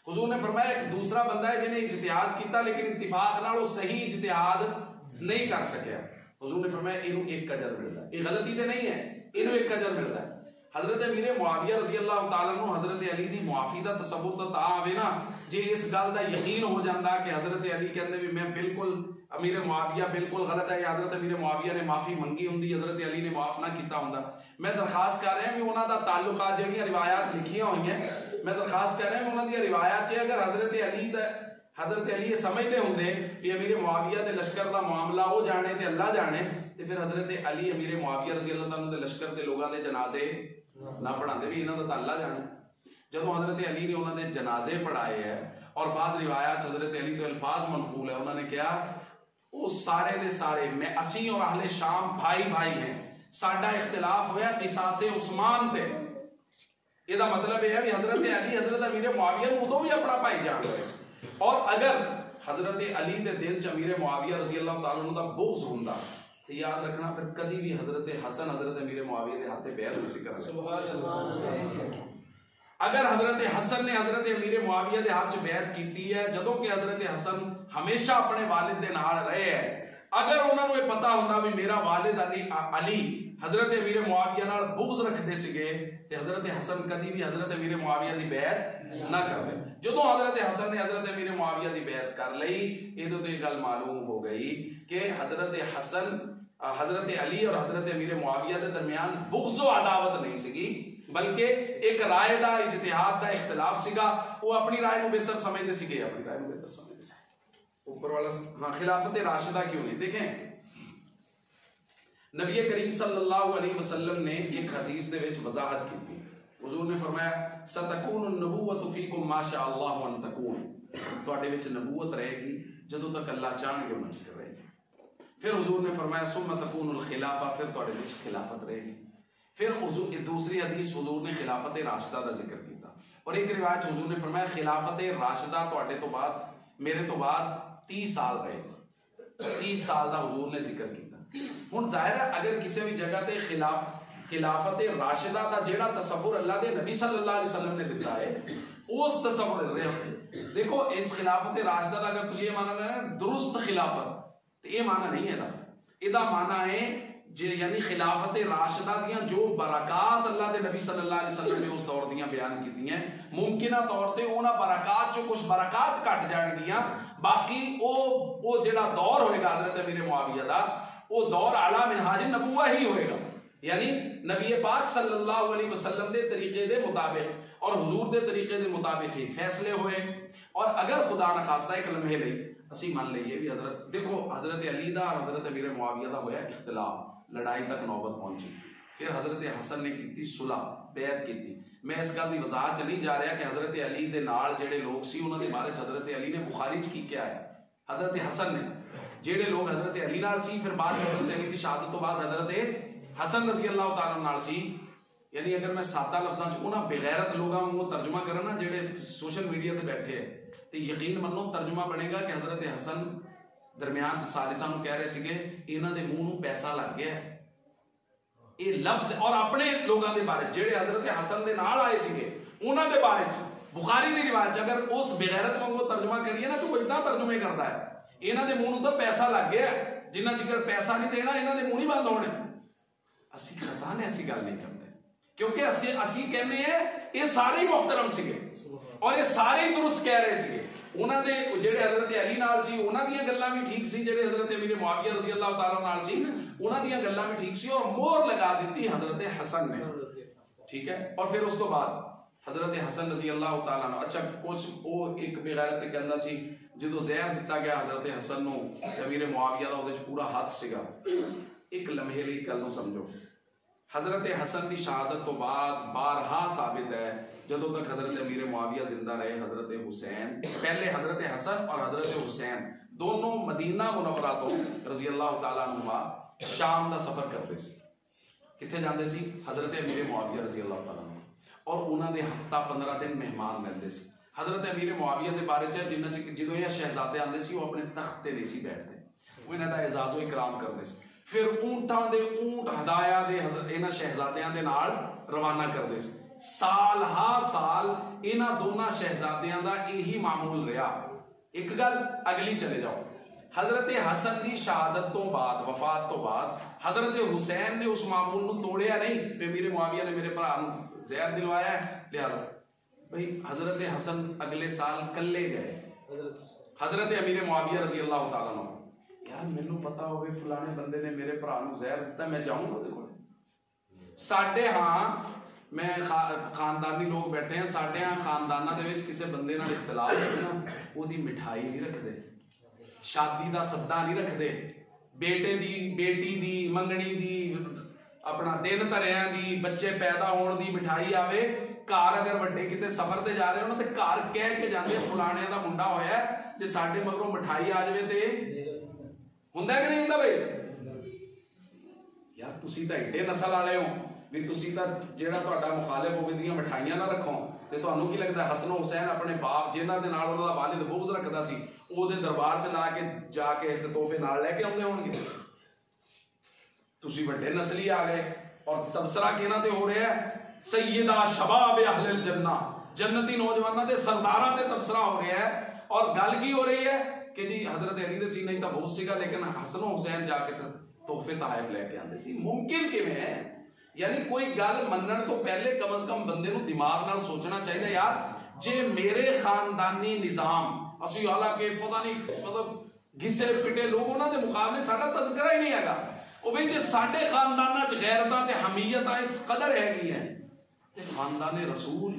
हुजूर ने फरमाया एक दूसरा बंदा है जिन्हें इज्तिहाद किया लेकिन इत्तिफाक नाल वो सही इज्तिहाद नहीं कर सकिया हुजूर ने फरमाया इन्हें 1 अजर मिलता है ये गलती तो नहीं है इन्हें 1 अजर मिलता है हजरत अमीर मुआविया रज़ी अल्लाह तआला अन्हु हजरत अली दी मुआफी दा तसव्वुर तो ता आवे ना जे इस गल दा यकीन हो जांदा कि हजरत अली कहंदे भी मैं बिल्कुल अमीर मुआविया बिल्कुल गलत है या हजरत अमीर मुआविया ने माफी मंगी हुंदी हजरत अली ने माफ ना कीता हुंदा मैं दरखास्त कर रहा भी उन्हां दा ताल्लुकात जेहड़ियां रिवायात लिखियां हुई हैं मैं दरखास्त कर रहा भी उन्हां दी रिवायात च अगर हजरत अली ये समझते होंगे कि अमीर मुआविया के लश्कर का मामला वो जाने ते अल्लाह जाने तो फिर हजरत अली अमीर मुआविया रज़ी अल्लाह तआला के लश्कर के लोगों के जनाजे ना पढ़ाते भी इन्हों का अल्लाह जाने जब हजरत अली ने उन्होंने जनाजे पढ़ाए है और बाद रिवायत हजरत अली तो अल्फाज मनकूल है उन्होंने कहा वो सारे दे सारे मैं असी और अहले शाम भाई भाई हैं साडा इख्तिलाफ होया किसासे उस्मान ते ਇਹਦਾ मतलब यह है कि हजरत अली हजरत अमीर मुआविया उदों भी अपना भाई जान रहे और अगर हजरत अली के दिल च अमीर मुआविया रज़ी अल्लाह तआला अन्हु दा बुग़्ज़ हुंदा तो याद रखना फिर कभी भी हजरत हसन हजरत अमीर मुआविया के हाथ बैर नहीं सी करना सुभान अल्लाह अगर हजरत हसन ने हजरत अमीर मुआविया के हाथ बैत की है जदों कि हजरत हसन हमेशा अपने वालिद के नाल रहे है अगर उन्होंने पता होंदा भी मेरा वालिद अली हजरत अमीर मुआविया नाल बुग़्ज़ रखते सीगे ते हजरत हसन कभी भी हजरत अमीर मुआविया की बैत ना करते जो हजरत हसन ने हजरत अमीर मुआविया की बैत कर ली इहदों तो यह गल मालूम हो गई कि हजरत हसन हजरत अली और हजरत अमीर मुआविया के दरमियान बुग़्ज़ व अदावत नहीं सीगी बल्कि एक राय का इज्तिहाद का इख्तिलाफ सीगा वो अपनी राय को बेहतर समझते सीगे अपनी राय को बेहतर समझते ऊपर वाला हाँ खिलाफत राशिदा क्यों नहीं देखें नबी करीम सल्लल्लाहु अलैहि वसल्लम ने एक हदीस दे विच वजाहत की थी हुजूर ने फरमाया सतकूनु नबुव्वतु फीकुम मा शा अल्लाह अन तकून तुहाडे विच नबूवत रहेगी जदों तक अल्लाह चाहणगे उन्हां तक रहेगी फिर हुजूर ने फरमाया सुम्मा तकूनुल खिलाफा फिर तुहाडे विच खिलाफत रहेगी फिर हुजूर दूसरी हदीस हुजूर ने खिलाफत राशिदा का जिक्र किया और एक रिवायत हुजूर ने फरमाया खिलाफत राशिदा तुहाडे तो बाद मेरे तो बाद 30 साल रहेगी 30 साल का हुजूर ने जिक्र किया हुण जाहिर है अगर किसी भी जगह ते खिलाफत राशिदा का जेड़ा तसव्वुर अल्लाह दे नबी सल्लल्लाहु अलैहि वसल्लम ने दिता है उस तसव्वुर देखो इस खिलाफत राशिदा का अगर तुझे ये माना है दुरुस्त खिलाफत तो ये माना नहीं है इहदा माना है यानी खिलाफत राशिदा दियां जो बरकात अल्लाह दे नबी सल्लल्लाहु अलैहि वसल्लम ने उस दौर दियां बयान कीतियां मुमकिना तौर ते उन्हां बरकात चो कुछ बरकात घट जाणगियां बाकी ओ जेड़ा दौर होएगा हजरत अमीर मुआविया दा वो दौर आला मिनहाज नबुवा ही होएगा यानी नबी पाक सल्लल्लाहु अलैहि वसल्लम दे तरीके दे मुताबिक और हुजूर दे तरीके दे मुताबिक ही फैसले हुए और अगर खुदा न खास्ता एक लम्हे लई असी मान लईए भी हजरत देखो हजरत अली दा और हजरत अमीर मुआविया दा होया इख्तिलाफ लड़ाई तक नौबत पहुंची फिर हजरत हसन ने की सुलह बैत की मैं इस गल की वजाहत च नहीं जा रहा कि हजरत अली के नाल जेड़े लोग सी उन्हां दे बारे हजरत अली ने बुखारी च की क्या है हजरत हसन ने जेड़े लोग हजरत अली नाल सी फिर बाद हजरत अली की शहादत तो बाद हजरत हसन रज़ी अल्लाह तआला नाल सी यानी अगर मैं सादा लफ्ज़ां च उन्हां बेगैरत लोगों को तर्जुमा करा ना जेड़े सोशल मीडिया ते बैठे है तो यकीन मनो तर्जुमा बनेगा कि हजरत हसन दरमियान च सालिसां नूं कह रहे सीगे इन्हां दे मूंह नूं पैसा लग गया ये लफ्ज और अपने लोगों के बारे जेड़े हजरत हसन के नाल आए सीगे उन्हां दे बारे च बुखारी दी रिवायत अगर उस बेगैरत वांगू तर्जुमा करिए ना तो वो इदां तर्जुमे करता है इन्हां दे मूंह नूं तो पैसा लग गया जिन्ना चिकर पैसा नहीं देना इन्हां दे मूंह नहीं बंद होने असी खता ने ऐसी गल नहीं करते क्योंकि असी कहने हैं ये सारे ही मुहतरम सीगे और ये सारे ही दुरुस्त कह रहे सीगे उन्हां दे जेड़े हजरत अली नाल सी उन्हां दीयां गल्लां भी ठीक सी जेड़े हजरत अमीर मुआविया रज़ी अल्लाह तआला नाल सी उन्हां दीयां गल्लां भी ठीक सी और मोहर लगा दी हजरत हसन ने ठीक है और फिर उस तो बाद हजरत हसन रज़ी अल्लाह तआला ने अच्छा कुछ वो एक बेगैरत कहंदा सी जो जहर दिता गया हजरत हसन नूं अमीर मुआविया दा उहदे च पूरा हथ सीगा एक लम्हे लई गल नूं समझो हजरत हसन की शहादत तो बाद बारहा साबित है, जदों तक हजरत अमीर मुआविया जिंदा रहे, हजरत हुसैन, पहले हजरत हसन और हजरत हुसैन दोनों मदीना मुनव्वरा तो रजी अल्लाह तआला अन्हुमा शाम का सफर करते सी। किथे जाते सी? हजरत अमीर मुआविया रजी अल्लाह तआला अन्हु, और उन्होंने हफ्ता 15 दिन मेहमान मिलते सी। हजरत अमीर मुआविया के बारे च जिन्ना च जो ये शहजादे आते सी, वो अपने तख्त ते नहीं सी बैठते, वो इन्हां दा एजाज़ो इकराम करते सी। फिर ऊंटां दे ऊंट हदाया दे इन्हां शहजादियां दे नाल रवाना करते सी। साल हा साल इन्हां दोनों शहजादियां दा यही मामूल रहा। एक गल अगली चले जाओ, हजरत हसन की शहादत तो बाद, वफात तो बाद, हजरत हुसैन ने उस मामूल नूं तोड़िया नहीं कि अमीर मुआविया ने मेरे भरा नूं जहर दिलवाया है, लिहाजा भाई हजरत हसन अगले साल कल्ले गए। हजरत अमीर मुआविया रजी अल्लाह तआला अन्हु, यार मैनू पता होवे फलाने बंदे ने मेरे भरा नूं जहर दिता, मैं जाऊं ਉਹਦੇ ਕੋਲ? साडे हाँ मैं खानदानी लोग बैठे हैं, साडे हाँ खानदाना दे विच किसी बंदे नाल इख्तिलाफ होवे ना, ओदी मिठाई नहीं रखदे, शादी दा सद्दा नहीं रखदे, बेटे दी बेटी दी मंगनी दी अपना दिन धरिया दी बच्चे पैदा होने दी मिठाई आवे घर। अगर वड्डे किते सफर ते जा रहे हो ना ते घर कह के जांदे फलाने दा मुंडा होया, जे साडे मगरों मिठाई आ जावे ते हुंदा कि नहीं हुंदा? भाई यार तुसी तां एडे नस्ल वाले हो भी तुसी तां जेड़ा तुहाडा मुखालिफ होवे दियां मिठाइयां ना रखो, ते तुहानू की लगदा हसन हुसैन अपने बाप जिन्हां दे नाल उन्हां दा वालिद बुग़्ज़ रखदा सी, ओहदे दरबार च ला के जाके तोहफे नाल लैके आउंदे होणगे? तुसी वड्डे नस्ली आ गए। और तबसरा किहनां ते हो रहा है? सैयदा शबाब अहलिल जन्ना, जन्नती नौजवानों के सरदारां ते तबसरा हो रहा है। और गल की हो रही है कि जी हजरत अली दे सीने तो बहुत सीगा, लेकिन हसन हुसैन जाके तोहफे तहाइफ लैके आते सी। मुमकिन किवें है? यानी कोई गल मनण तो पहले कम से कम बंदे नूं दिमाग नाल सोचना चाहिए, यार जे मेरे खानदानी निजाम असीं हालांकि पता नहीं मतलब घिसे पिटे लोग उन्हां दे मुकाबले साडा तज़किरा ही नहीं हैगा, ਉਹ ਵੀ ਜੇ ਸਾਡੇ ਖਾਨਦਾਨਾਂ 'ਚ ਗੈਰਤਾਂ ਤੇ ਹਮੀਅਤਾਂ ਇਸ ਕਦਰ ਹੈਗੀਆਂ ਤੇ ਖਾਨਦਾਨੇ ਰਸੂਲ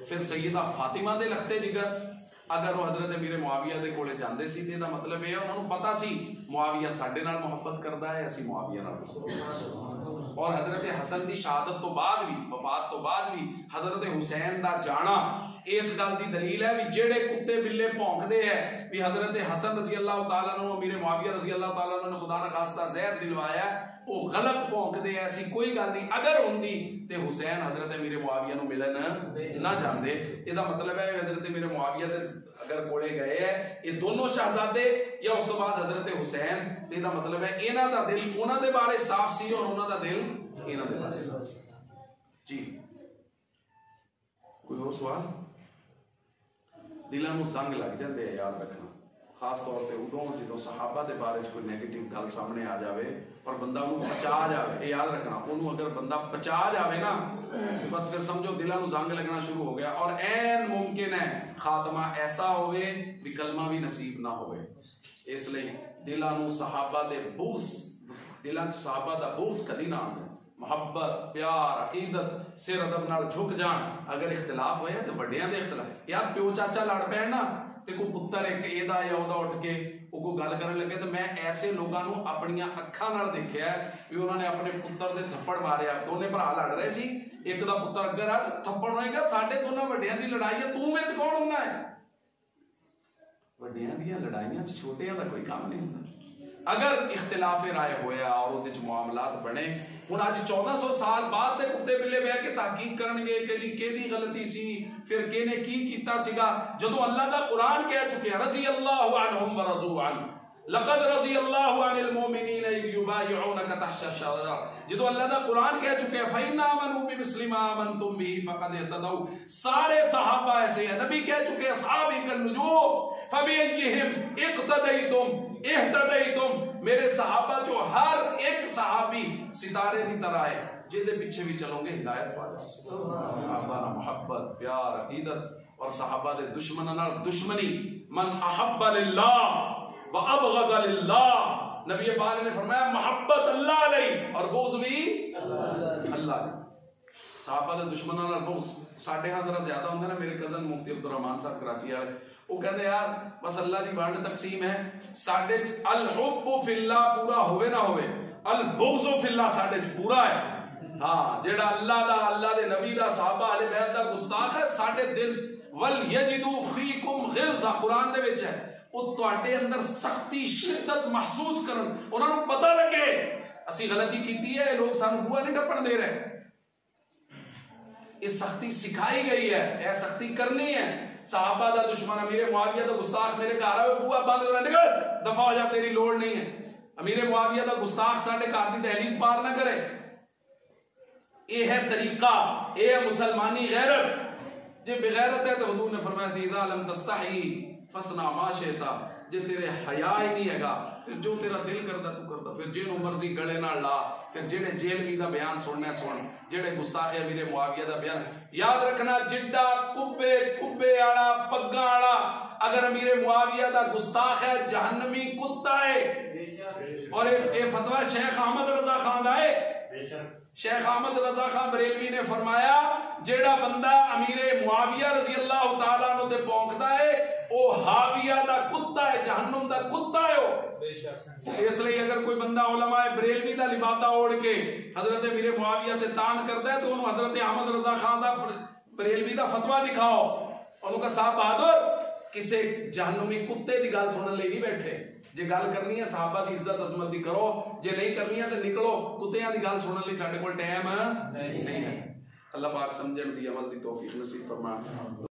ਫਿਰ ਸੈਯਦਾ ਫਾਤਿਮਾ ਦੇ ਲਖਤੇ ਜਿਗਰ ਅਗਰ ਉਹ ਹਜ਼ਰਤ ਅਮੀਰ ਮੁਆਵੀਆ ਦੇ ਕੋਲੇ ਜਾਂਦੇ ਸੀ ਤੇ ਇਹਦਾ ਮਤਲਬ ਇਹ ਉਹਨਾਂ ਨੂੰ ਪਤਾ ਸੀ ਮੁਆਵੀਆ ਸਾਡੇ ਨਾਲ ਮੁਹੱਬਤ ਕਰਦਾ ਹੈ, ਅਸੀਂ ਮੁਆਵੀਆ ਨਾਲ। और हजरत हसन की शहादत तो बाद भी, वफात तो बाद भी हजरत हुसैन का जाना इस गल की दलील है भी जेड़े कुत्ते बिल्ले भौंकते हैं भी हजरत हसन रजी अल्लाह तआला अन्हु अमीर मुआविया रजी अल्लाह तआला अन्हु ने खुदा न खास्ता जहर दिलवाया, वो गलत भौंकते हैं, ऐसी कोई गल नहीं। अगर होंदी ते हुसैन हजरत अमीर मुआविया नूं मिलन ना जांदे। इसदा मतलब है हजरत अमीर मुआविया दे अगर कोले गए है ये दोनों शहजादे या उस तो बाद हजरत हुसैन, इसदा मतलब है इन्हां दा दिल उन्हां दे बारे साफ सी और उन्हां दा दिल इन्हां दे बारे साफ सी। जी कोई और सवाल? दिलों में संग लग जाते हैं, याद रखना, खास तौर पर उदों जो सहाबा के बारे कोई नैगेटिव गल सामने आ जाए और बंदा उन्होंने पचा जाए, याद रखना, उन्होंने अगर बंदा पचा जाए ना तो बस फिर समझो दिलों में जंग लगना शुरू हो गया और ऐन मुमकिन है खात्मा ऐसा होवे भी कलमा भी नसीब ना होवे। इसलिए दिलों में सहाबा दे बुग़्ज़, दिलों सहाबा दा बुग़्ज़ कदी ना आवे, मुहब्बत प्यार अकीदत सिर अदब नाल झुक जान। अगर इख्तिलाफ होया तो वड्डियां दे इख्तिलाफ, यार प्यो चाचा लड़ पैण ना ते कोई पुत्तर एक एदा या ओदा उठ के वो कोई गल करन लगे तो मैं ऐसे लोगों को अपनियां अखां नाल देखिया भी उन्होंने अपने पुत्तर दे थप्पड़ मारिया, दोने भरा लड़ रहे सी, एक दा पुत्तर अगे रहा थप्पड़ मारेगा, साडे दोनों वड्डियां दी लड़ाई है, तू विच कौन हुंदा है? वड्डियां दी लड़ाइयां च छोटियां दा कोई काम नहीं हुंदा। अगर इख्तिलाफ राय होया और उहदे च मामलात बने, हुण अज 1400 साल बाद दे कुत्ते बिल्ले बह के तहकीक करनगे कि जी केदी गलती सी, फिर किहने की कीता सीगा, जदों अल्लाह दा कुरान कह चुके रज़ी अल्लाहु अन्हुम व रज़ू अन, लक़द रज़ी अल्लाहु अनिल मुमिनीना इज़ युबायिऊनका तहता अश-शजरा, जदों अल्लाह दा कुरान कह चुके हैं फ़इन आमनू बिमिस्लि मा आमनतुम बिही फ़क़द इहतदौ, सारे सहाबा ऐसे हैं, नबी कह चुके हैं सहाबी कन नुजूम फ़बिअय्यिहिम इक़्तदैतुम इहतदैतुम, मेरे सहाबा जो हर एक सहाबी सितारे की तरह है, जिहदे पीछे भी चलोगे हिदायत पा जाओ। सहाबा ना मोहब्बत प्यार अकीदत और सहाबा दे दुश्मनां नाल दुश्मनी, मन अहब्ब लिल्लाह व अबग़ज़ लिल्लाह, नबी पाक ने फरमाया मोहब्बत अल्लाह अलैहि और बुग़्ज़ भी अल्लाह। सहाबा दे दुश्मनां नाल बुग़्ज़ साडे हां जरा ज्यादा हुंदा ना। मेरे कज़न मुफ्ती अब्दुल रहमान साहब कराची वाले वो कहते यार बस अल्लाह की वंड तकसीम है, साडे अल हुब्बु फिल्लाह पूरा होवे ना होवे, अल बुग़्ज़ु फिल्लाह साडे पूरा है। हाँ जेड़ा अल्लाह दे नबी दा सहाबा अहले बैत दा गुस्ताख है साडे दिल वल यजिदू फीकुम गिल्ज़ा कुरान दे विच है ਉਹ ਤੁਹਾਡੇ ਅੰਦਰ सख्ती शिद्दत महसूस करन ਉਹਨਾਂ ਨੂੰ पता लगे ਅਸੀਂ गलती कीती है लोग सानू बूहा नहीं टप्पण दे रहे ये सख्ती सिखाई गई है यह सख्ती करनी है सहाबा दा दुश्मन अमीर मुआविया दा गुस्ताख मेरे घर आए बूहा बंद कर निकल दफा हो जा तेरी लोड़ नहीं है अमीर मुआविया दा गुस्ताख साडे घर दी दहलीज पार ना करे ये है तरीका ये है मुसलमानी गैरत जे बेगैरत है तो हुजूर ने फरमाया थी इज़ा लम तस्तही फसना मा शेता जे तेरे हया ही नहीं हैगा फिर जो तेरा दिल करदा तू करदा फिर जिन्हों मर्जी गले नाल ला फिर जेड़े जेलवी दा बयान सुनना सुन जेड़े गुस्ताखे अमीर मुआविया दा बयान याद रखना जिड्डा कुब्बे कुब्बे वाला पग्गा वाला अगर अमीर मुआविया दा गुस्ताख है जहन्नमी कुत्ता है और ये फतवा शेख अहमद रजा खान दा है शेख अहमद रजा खान बरेलवी ने फरमाया जेड़ा बंदा अमीर मुआविया रजी अल्लाह तआला अन्हु ते भौंकदा है ओ हाविया दा कुत्ता है जहन्नम दा कुत्ता है ओ इसलिए अगर कोई बंदा उलमाए बरेलवी दा लिबादा ओढ़ के हजरत अमीर मुआविया ते तान करदा है तो उन्होंने हजरत अहमद रजा खान दा बरेलवी दा फतवा दिखाओ उन्होंने कहा साहब बहादुर किसी जहन्नमी कुत्ते दी गल सुनने लिए नहीं बैठे जे गल करनी है साहबा दी इज्जत अजमत दी करो जे नहीं करनी है तो निकलो कुत्तियां दी गल सुनने लिए साडे कोल टाइम नहीं है अल्लाह पाक समझण दी अमल दी तौफीक नसीब फरमाए।